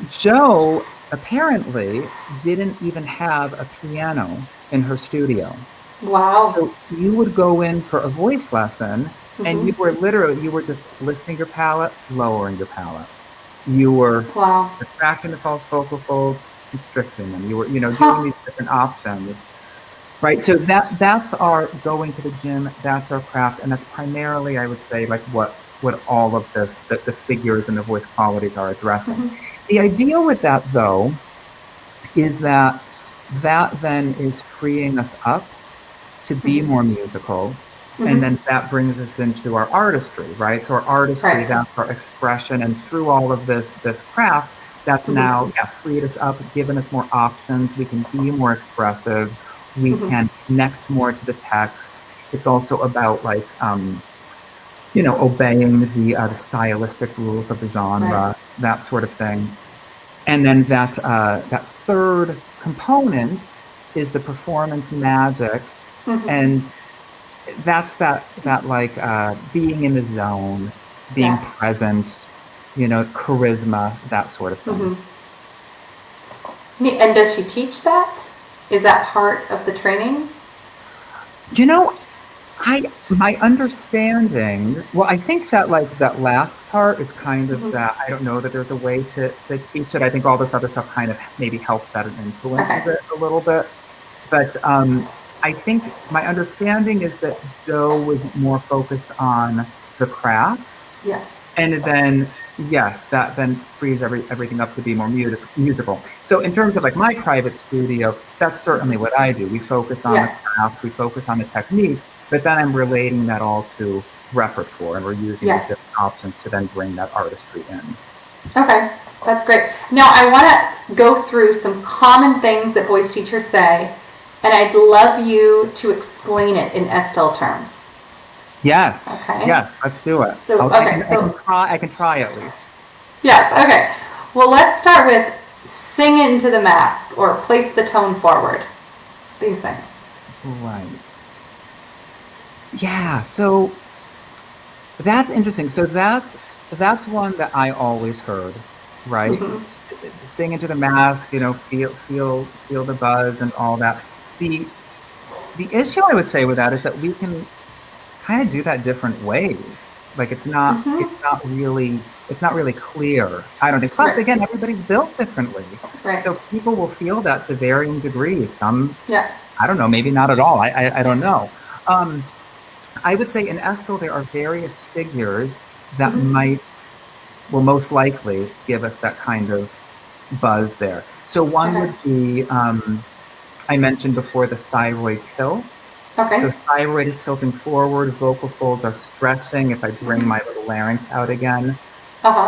Joe apparently didn't even have a piano in her studio. Wow. So you would go in for a voice lesson, and you were just lifting your palate, lowering your palate. You were retracting the false vocal folds, constricting them. You were, doing these different options, right? So that's our going to the gym. That's our craft, and that's primarily, I would say, like what all of this, the figures and the voice qualities are addressing. The idea with that, though, is that then is freeing us up to be more musical. And then that brings us into our artistry, right? So our artistry, that's our expression. And through all of this craft, that's now freed us up, given us more options. We can be more expressive. We can connect more to the text. It's also about like, obeying the stylistic rules of the genre, that sort of thing. And then that third component is the performance magic, and that's that like being in the zone, being present, charisma, that sort of thing. And does she teach that? Is that part of the training? My understanding, well, I think that like that last part is kind of that, I don't know that there's a way to teach it. I think all this other stuff kind of maybe helps that and influences it a little bit. But I think my understanding is that Zoe was more focused on the craft. Yeah. And then, yes, that then frees everything up to be more musical. So in terms of like my private studio, that's certainly what I do. We focus on the craft, we focus on the technique, but then I'm relating that all to repertoire, and we're using these different options to then bring that artistry in. Okay, that's great. Now I want to go through some common things that voice teachers say, and I'd love you to explain it in Estelle terms. Yes. Okay. Yes, let's do it. So, I can try at least. Yes, okay. Well, let's start with sing into the mask or place the tone forward. These things. Right. Yeah, so that's interesting. So that's one that I always heard, right? Sing into the mask, feel the buzz and all that. The issue I would say with that is that we can kind of do that different ways. Like it's not really clear. I don't think. Plus, again, everybody's built differently, so people will feel that to varying degrees. Some, I don't know, maybe not at all. I don't know. I would say in Estelle there are various figures that will most likely give us that kind of buzz there. So one would be, I mentioned before, the thyroid tilt. Okay. So thyroid is tilting forward, vocal folds are stretching. If I bring my little larynx out again,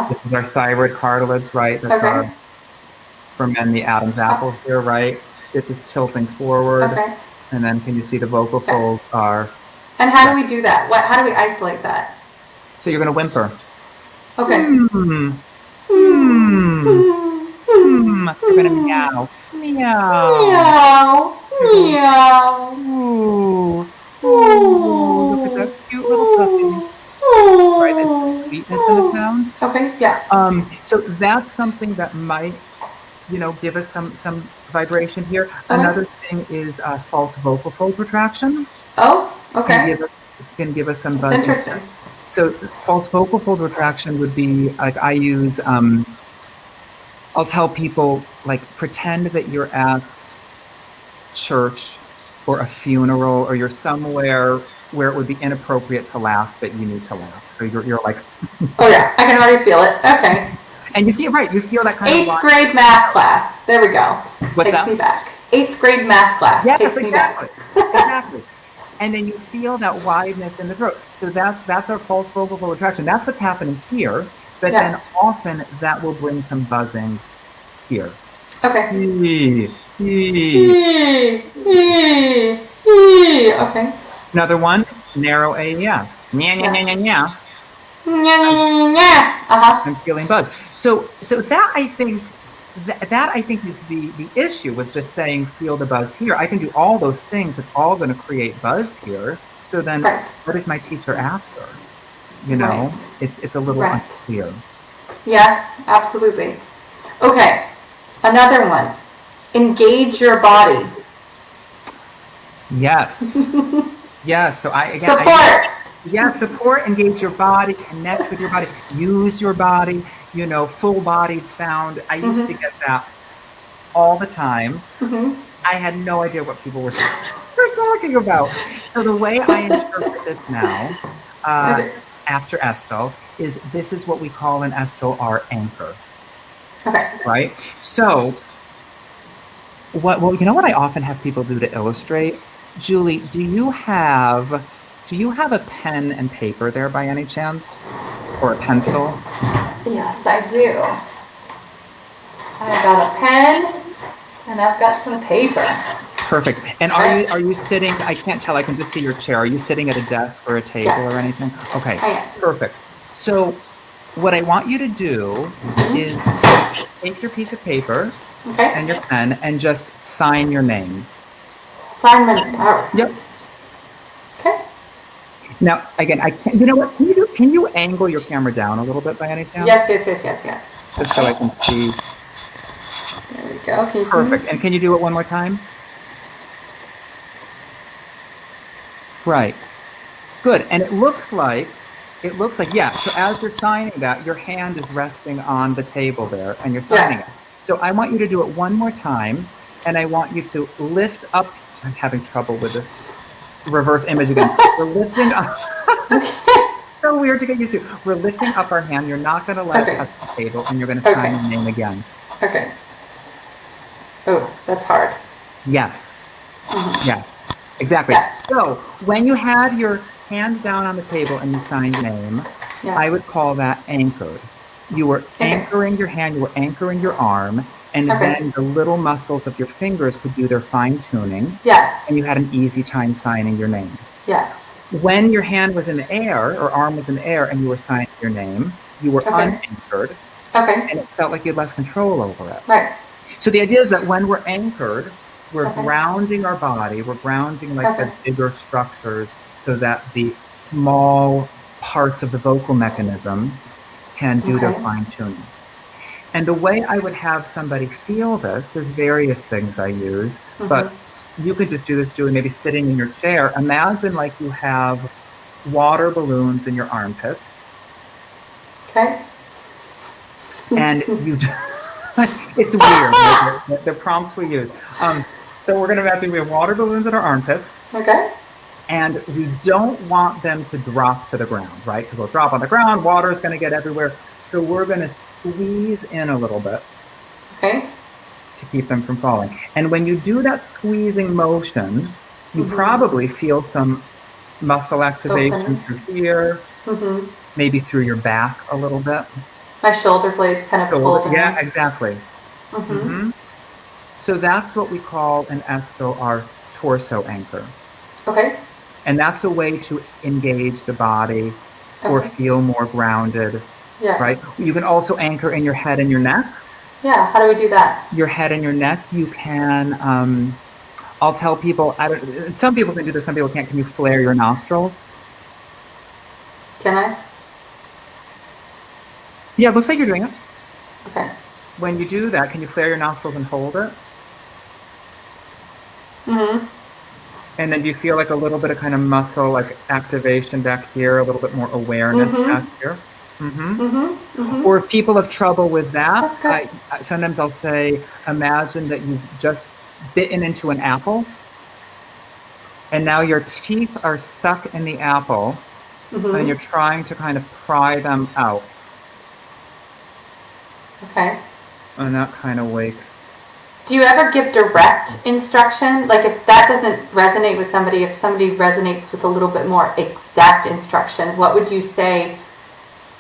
this is our thyroid cartilage, right? That's our, for men, the Adam's apple here, right? This is tilting forward. Okay. And then can you see the vocal folds are... And how do we do that? How do we isolate that? So you're going to whimper. Okay. You're going to meow. Meow. Meow. Meow. Ooh. Ooh. Look at that cute little puppy. Right, there's the sweetness in the sound. Okay, yeah. So that's something that might, give us some vibration here. Another thing is false vocal fold retraction. Oh, okay. Can give us some buzz. That's interesting. So false vocal fold retraction would be like I use. I'll tell people, like, pretend that you're at church or a funeral, or you're somewhere where it would be inappropriate to laugh, but you need to laugh. So you're like... Oh yeah, I can already feel it. Okay. And you feel that kind of... 8th grade math class. There we go. What's Takes me back. 8th grade math class. Yes, Takes me exactly. back. Exactly. And then you feel that wideness in the throat. So that's our false vocal fold retraction. That's what's happening here. But then often that will bring some buzzing here. Okay. Okay. Another one, narrow AES. Nya, nya, nya, nya, nya. Nya, nya, nya, nya. I'm feeling buzz. So that I think is the issue with just saying feel the buzz here. I can do all those things. It's all going to create buzz here. So then what is my teacher after? It's a little unclear. Yes, absolutely. Okay. Another one. Engage your body. Yes. Yes. So Support. Support, engage your body, connect with your body, use your body, full-bodied sound. I used to get that all the time. I had no idea what people were talking about. So the way I interpret this now, after Estelle, is this is what we call in Estelle our anchor. Okay. Right? So, what I often have people do to illustrate? Julie, do you have a pen and paper there by any chance? Or a pencil? Yes, I do. I've got a pen and I've got some paper. Perfect. And are you sitting, I can't tell, I can just see your chair. Are you sitting at a desk or a table or anything? Okay, perfect. So what I want you to do is take your piece of paper Okay. and your pen and just sign your name. Sign my name. Yep. Okay. Now, again, I can't, you know what? Can you angle your camera down a little bit by any chance? Yes. Just so I can see. There we go. Can you see Perfect. me? And can you do it one more time? Right. Good. And it looks like, yeah. So as you're signing that, your hand is resting on the table there and you're signing it. So I want you to do it one more time. And I want you to lift up. I'm having trouble with this reverse image again. We're lifting up. So weird to get used to. We're lifting up our hand. You're not going to let it touch the table, and you're going to sign your name again. Okay. Oh, that's hard. Yes. Yeah. Exactly. Yeah. So when you had your hand down on the table and you signed your name, I would call that anchored. You were anchoring your hand. You were anchoring your arm. And then the little muscles of your fingers could do their fine tuning. Yes. And you had an easy time signing your name. Yes. When your hand was in the air or arm was in the air and you were signing your name, you were unanchored. Okay. And it felt like you had less control over it. Right. So the idea is that when we're anchored, we're grounding our body, we're grounding like the bigger structures so that the small parts of the vocal mechanism can do their fine tuning. And the way I would have somebody feel this, there's various things I use, but you could just do this, Julie, maybe sitting in your chair. Imagine like you have water balloons in your armpits. Okay. And you, it's weird, the prompts we use. So we're going to imagine we have water balloons in our armpits. Okay. And we don't want them to drop to the ground, right? Because they'll drop on the ground, water is going to get everywhere. So we're going to squeeze in a little bit to keep them from falling. And when you do that squeezing motion, you probably feel some muscle activation through here, maybe through your back a little bit. My shoulder blades kind of pulled in. Yeah, exactly. So that's what we call in Esto our torso anchor. Okay. And that's a way to engage the body or feel more grounded. Yeah. Right? You can also anchor in your head and your neck. Yeah. How do we do that? Your head and your neck. You can, I'll tell people, some people can do this, some people can't. Can you flare your nostrils? Can I? Yeah, it looks like you're doing it. Okay. When you do that, can you flare your nostrils and hold it? And then do you feel like a little bit of kind of muscle, like activation back here, a little bit more awareness back here? Or if people have trouble with that, sometimes I'll say, imagine that you've just bitten into an apple and now your teeth are stuck in the apple and you're trying to kind of pry them out. Okay. And that kind of wakes. Do you ever give direct instruction? Like if that doesn't resonate with somebody, if somebody resonates with a little bit more exact instruction, what would you say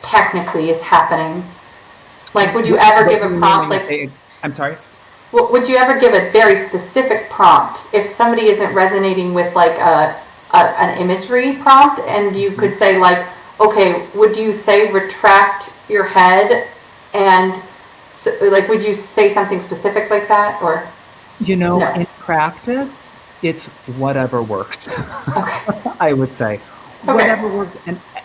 technically is happening? Like would you ever give a prompt like... I'm sorry? Would you ever give a very specific prompt if somebody isn't resonating with like an imagery prompt and you could say like, okay, would you say retract your head and so, like would you say something specific like that or? You know, in practice, it's whatever works. I would say. Whatever works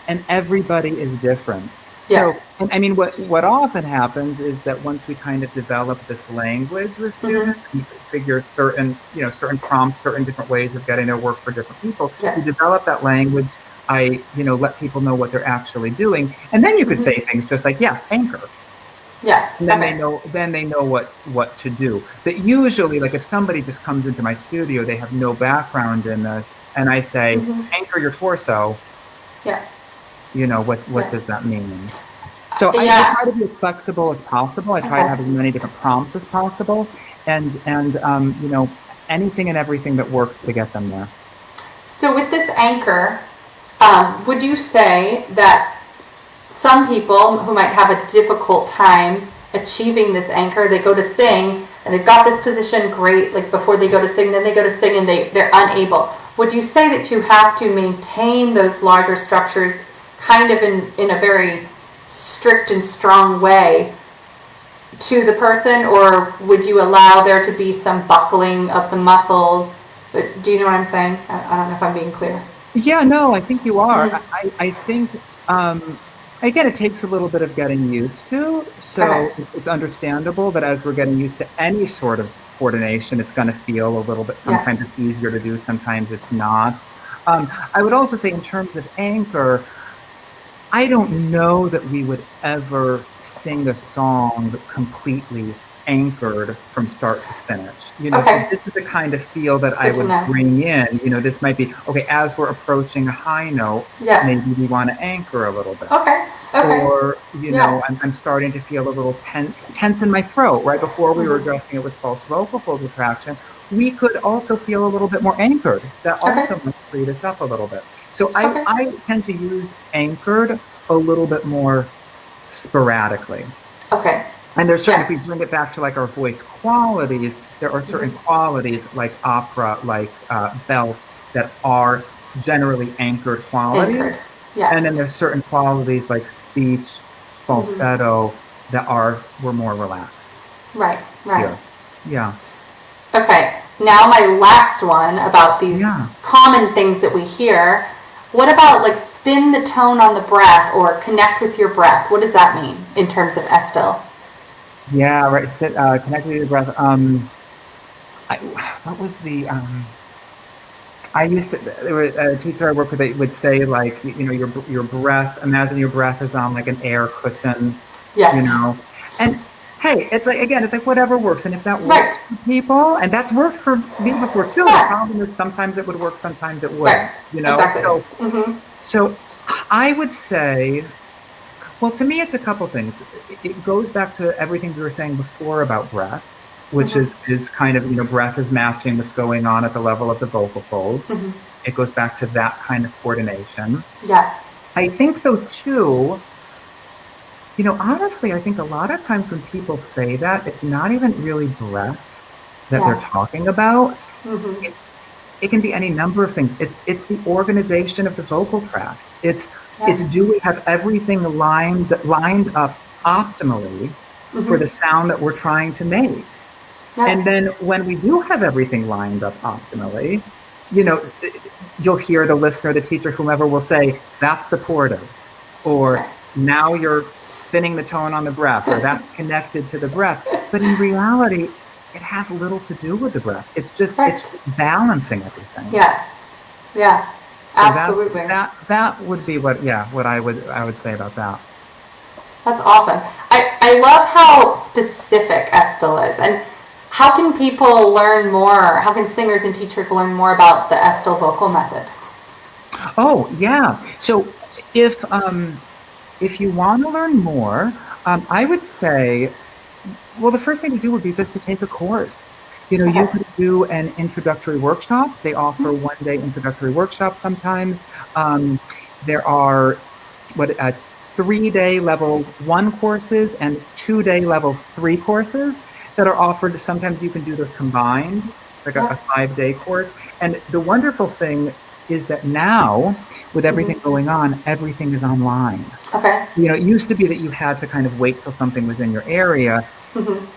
and everybody is different. So, and I mean, what often happens is that once we kind of develop this language with students, you figure certain prompts, certain different ways of getting their work for different people. You develop that language. I, let people know what they're actually doing, and then you could say things just like, anchor. Yeah. And then they know what to do. But usually, like if somebody just comes into my studio, they have no background in this, and I say, anchor your torso. Yeah. What does that mean? So I try to be as flexible as possible. I try to have as many different prompts as possible, and anything and everything that works to get them there. So with this anchor, would you say that some people who might have a difficult time achieving this anchor, they go to sing and they've got this position great, like before they go to sing, then they go to sing and they're unable. Would you say that you have to maintain those larger structures kind of in a very strict and strong way to the person, or would you allow there to be some buckling of the muscles? But do you know what I'm saying? I don't know if I'm being clear. Yeah, no, I think you are. Mm-hmm. I think, again, it takes a little bit of getting used to. So Okay. it's understandable that as we're getting used to any sort of coordination, it's going to feel a little bit, Yeah. sometimes it's easier to do, sometimes it's not. I would also say in terms of anchor, I don't know that we would ever sing a song completely anchored from start to finish. So Okay. this is the kind of feel that I Good to would know. bring in. This might be, okay, as we're approaching a high note, Yeah. maybe we want to anchor a little bit. Okay. Okay. Or, Yeah. I'm starting to feel a little tense in my throat. Right before we were Mm-hmm. addressing it with false vocal fold retraction, we could also feel a little bit more anchored. That also Okay. might freed us up a little bit. So Okay. I tend to use anchored a little bit more sporadically. Okay. And there's certain, if Yeah. we bring it back to like our voice qualities, there are certain qualities like opera, like belt, that are generally anchored qualities. Anchored. Yeah. And then there's certain qualities like speech, falsetto, that were more relaxed. Right. Right. Yeah. Okay, now my last one about these Yeah. common things that we hear. What about like spin the tone on the breath or connect with your breath? What does that mean in terms of Estill? Yeah, right. Connected to the breath. What was the I used to, there was a teacher I worked with that would say, like, your breath, imagine your breath is on like an air cushion, Yes. and hey, it's like, again, it's like whatever works. And if that Right. works for people, and that's worked for me before too, the Yeah. problem is sometimes it would work, sometimes it wouldn't, Right. Exactly. So I would say, well, to me, it's a couple things. It goes back to everything we were saying before about breath, which is kind of, breath is matching what's going on at the level of the vocal folds. It goes back to that kind of coordination. Yeah. I think, though, too, honestly, I think a lot of times when people say that, it's not even really breath that they're talking about. It can be any number of things. It's the organization of the vocal tract. It's do we have everything lined up optimally for the sound that we're trying to make? Yeah. And then when we do have everything lined up optimally, you'll hear the listener, the teacher, whomever will say, that's supportive, or now you're spinning the tone on the breath, or that's connected to the breath. But in reality, it has little to do with the breath. It's just it's balancing everything. Yes. Yeah. So absolutely. That would be what I would say about that. That's awesome. I love how specific Estill is. And how can people learn more? How can singers and teachers learn more about the Estill Vocal Method? Oh, yeah. So if you want to learn more, I would say, well, the first thing to do would be just to take a course. You could do an introductory workshop. They offer one-day introductory workshops sometimes. There are 3-day level 1 courses and 2-day level 3 courses that are offered. Sometimes you can do those combined, like a 5-day course. And the wonderful thing is that now, with everything going on, everything is online. Okay. It used to be that you had to kind of wait till something was in your area.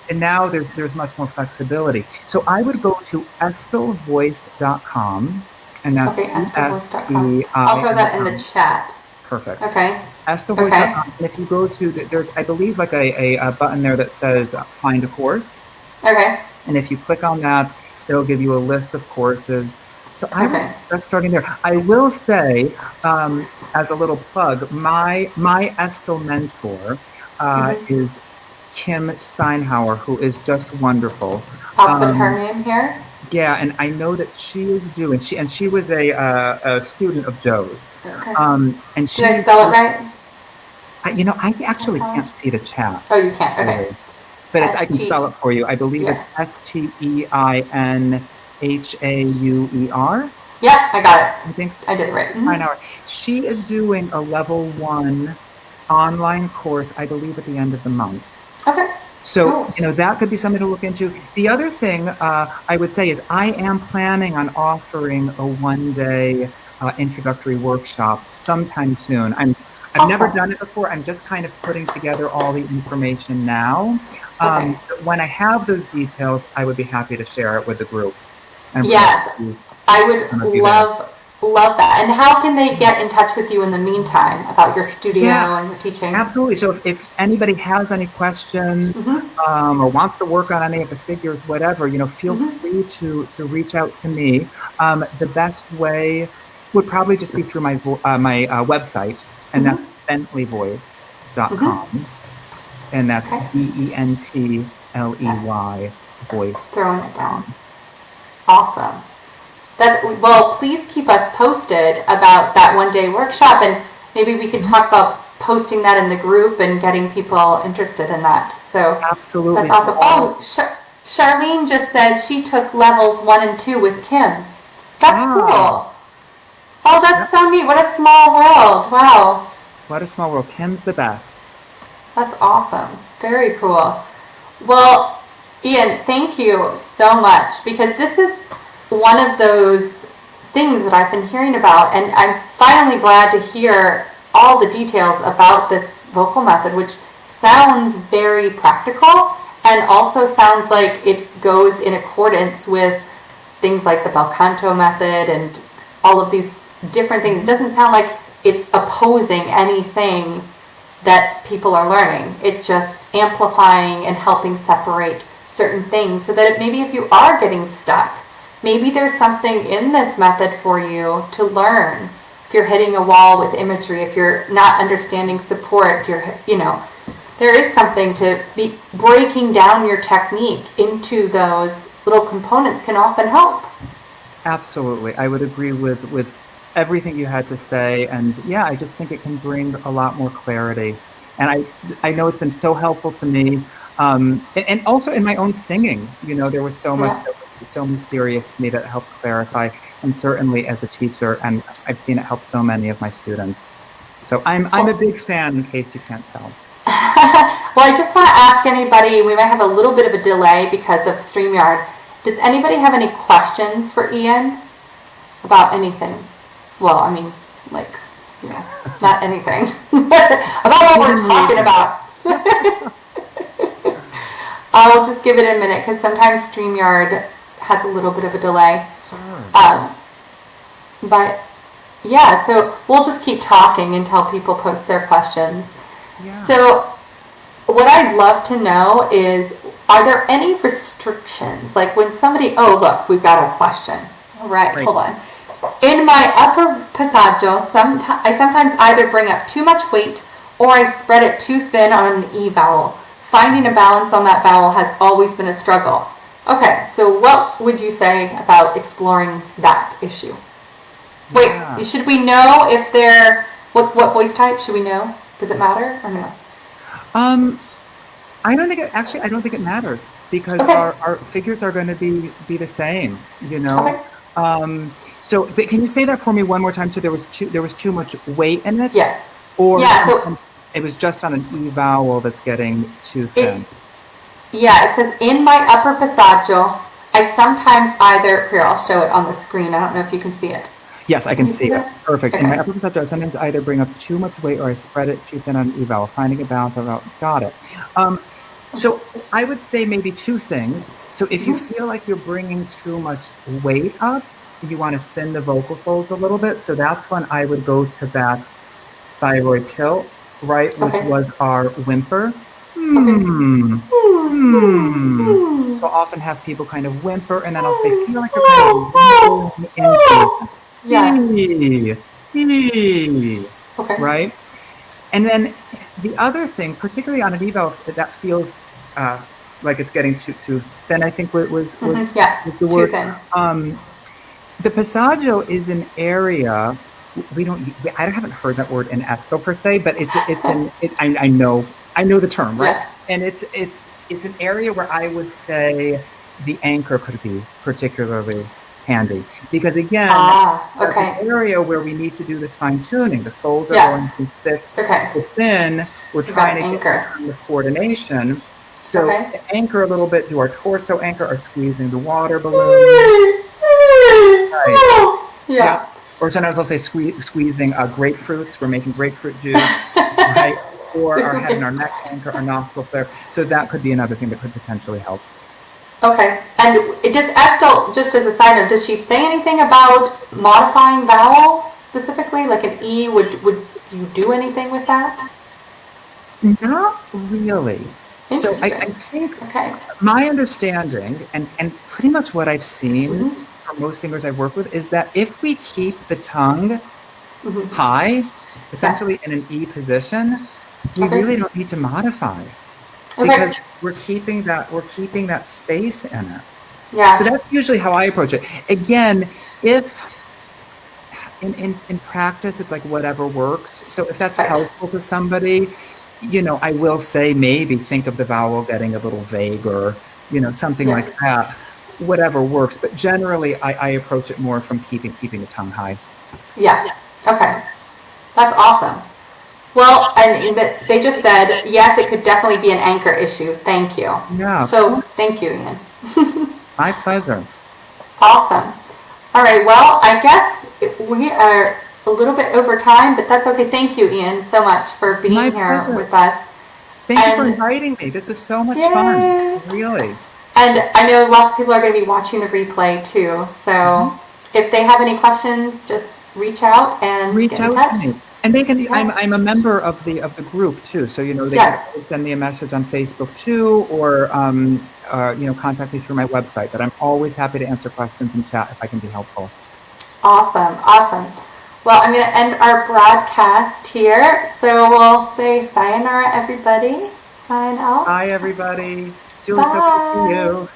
And now there's much more flexibility. So I would go to estillvoice.com, and that's estillvoice.com. I'll throw that in the chat. Perfect. Okay. Estillvoice.com. And if you go to, there's, I believe, like a button there that says find a course. Okay. And if you click on that, it'll give you a list of courses. So I would just starting there. I will say, as a little plug, my Estill mentor is Kim Steinhauer, who is just wonderful. I'll put her name here. Yeah, and I know that she is doing. She was a student of Joe's. Okay. And she. Did I spell it right? I actually can't see the chat. Oh, you can't. Okay. But I can spell it for you. I believe it's STEINHAUER. Yeah, I got it. I think I did it right. Steinhauer. She is doing a level 1 online course, I believe, at the end of the month. Okay. So, that could be something to look into. The other thing I would say is I am planning on offering a 1-day introductory workshop sometime soon. I've never done it before. I'm just kind of putting together all the information now. When I have those details, I would be happy to share it with the group. And yes, I would love that. And how can they get in touch with you in the meantime about your studio and your teaching? Absolutely. So if anybody has any questions or wants to work on any of the figures, whatever, feel free to reach out to me. The best way would probably just be through my website, and that's bentleyvoice.com. And that's BENTLEY voice. Throwing it down. Awesome. Well, please keep us posted about that one-day workshop, and maybe we could talk about posting that in the group and getting people interested in that. So absolutely, that's awesome. Oh, Charlene just said she took levels 1 and 2 with Kim. That's cool. Oh, that's so neat. What a small world. Wow. What a small world. Kim's the best. That's awesome. Very cool. Well, Ian, thank you so much, because this is one of those things that I've been hearing about, and I'm finally glad to hear all the details about this vocal method, which sounds very practical and also sounds like it goes in accordance with things like the bel canto method and all of these different things. It doesn't sound like it's opposing anything that people are learning. It's just amplifying and helping separate certain things so that maybe if you are getting stuck, maybe there's something in this method for you to learn. If you're hitting a wall with imagery, if you're not understanding support, there is something to be breaking down your technique into those little components can often help. Absolutely. I would agree with everything you had to say. And I just think it can bring a lot more clarity. And I know it's been so helpful to me. And also in my own singing, there was so much that was so mysterious to me that helped clarify. And certainly as a teacher, and I've seen it help so many of my students. So I'm a big fan, in case you can't tell. Well, I just want to ask anybody, we might have a little bit of a delay because of StreamYard. Does anybody have any questions for Ian about anything? Well, I mean, not anything. About what we're talking about. I'll just give it a minute, because sometimes StreamYard has a little bit of a delay. But so we'll just keep talking until people post their questions. So what I'd love to know is, are there any restrictions? Like when somebody, look, we've got a question. All right, hold on. In my upper passaggio, I sometimes either bring up too much weight or I spread it too thin on an E vowel. Finding a balance on that vowel has always been a struggle. Okay, so what would you say about exploring that issue? Wait, should we know if they're, what voice type should we know? Does it matter or no? I don't think it matters, because our figures are going to be the same, Okay. So can you say that for me one more time? So there was too much weight in it? Yes. Or it was just on an E vowel that's getting too thin? It says, in my upper passaggio, I sometimes either, here, I'll show it on the screen. I don't know if you can see it. Yes, I can see it. Perfect. Okay. In my upper passaggio, I sometimes either bring up too much weight or I spread it too thin on an E vowel, finding a balance. Got it. So I would say maybe two things. So if you feel like you're bringing too much weight up, you want to thin the vocal folds a little bit. So that's when I would go to that thyroid tilt, right, which was our whimper. So often have people kind of whimper, and then I'll say, feel like you're kind of whimpering into right? And then the other thing, particularly on an eval, that feels like it's getting too thin, I think was the word. Too thin. The passaggio is an area I haven't heard that word in Esto per se, but I know the term, right? Yeah. And it's an area where I would say the anchor could be particularly handy, because again, it's an area where we need to do this fine tuning. The folds are going too thick to thin. We're trying to get the coordination. So to anchor a little bit, do our torso anchor or squeezing the water balloon. Right. Yeah. Or sometimes I'll say squeezing grapefruits. We're making grapefruit juice, right? Or having our neck anchor, our nostril flare. So that could be another thing that could potentially help. Okay. And does Estelle, just as a side note, does she say anything about modifying vowels specifically? Like an E, would you do anything with that? Not really. So I think my understanding and pretty much what I've seen from most singers I've worked with is that if we keep the tongue high, essentially in an E position, we really don't need to modify because we're keeping that space in it. Yeah. So that's usually how I approach it. Again, if in practice it's like whatever works. So if that's helpful to somebody, you know, I will say maybe think of the vowel getting a little vague or, you know, something like that. Whatever works. But generally, I approach it more from keeping the tongue high. Yeah. Okay. That's awesome. Well, and they just said, yes, it could definitely be an anchor issue. Thank you. Yeah. So thank you, Ian. My pleasure. Awesome. All right. Well, I guess we are a little bit over time, but that's okay. Thank you, Ian, so much for being here with us. Thank you for inviting me. This was so much fun. Really. And I know lots of people are going to be watching the replay too. So if they have any questions, just reach out and get in touch. To me. And they can. I'm a member of the group too. So you know they can send me a message on Facebook too, or you know, contact me through my website. But I'm always happy to answer questions and chat if I can be helpful. Awesome. Awesome. Well, I'm going to end our broadcast here. So we'll say sayonara, everybody. Sign off. Bye, everybody. Julie, so good to see you.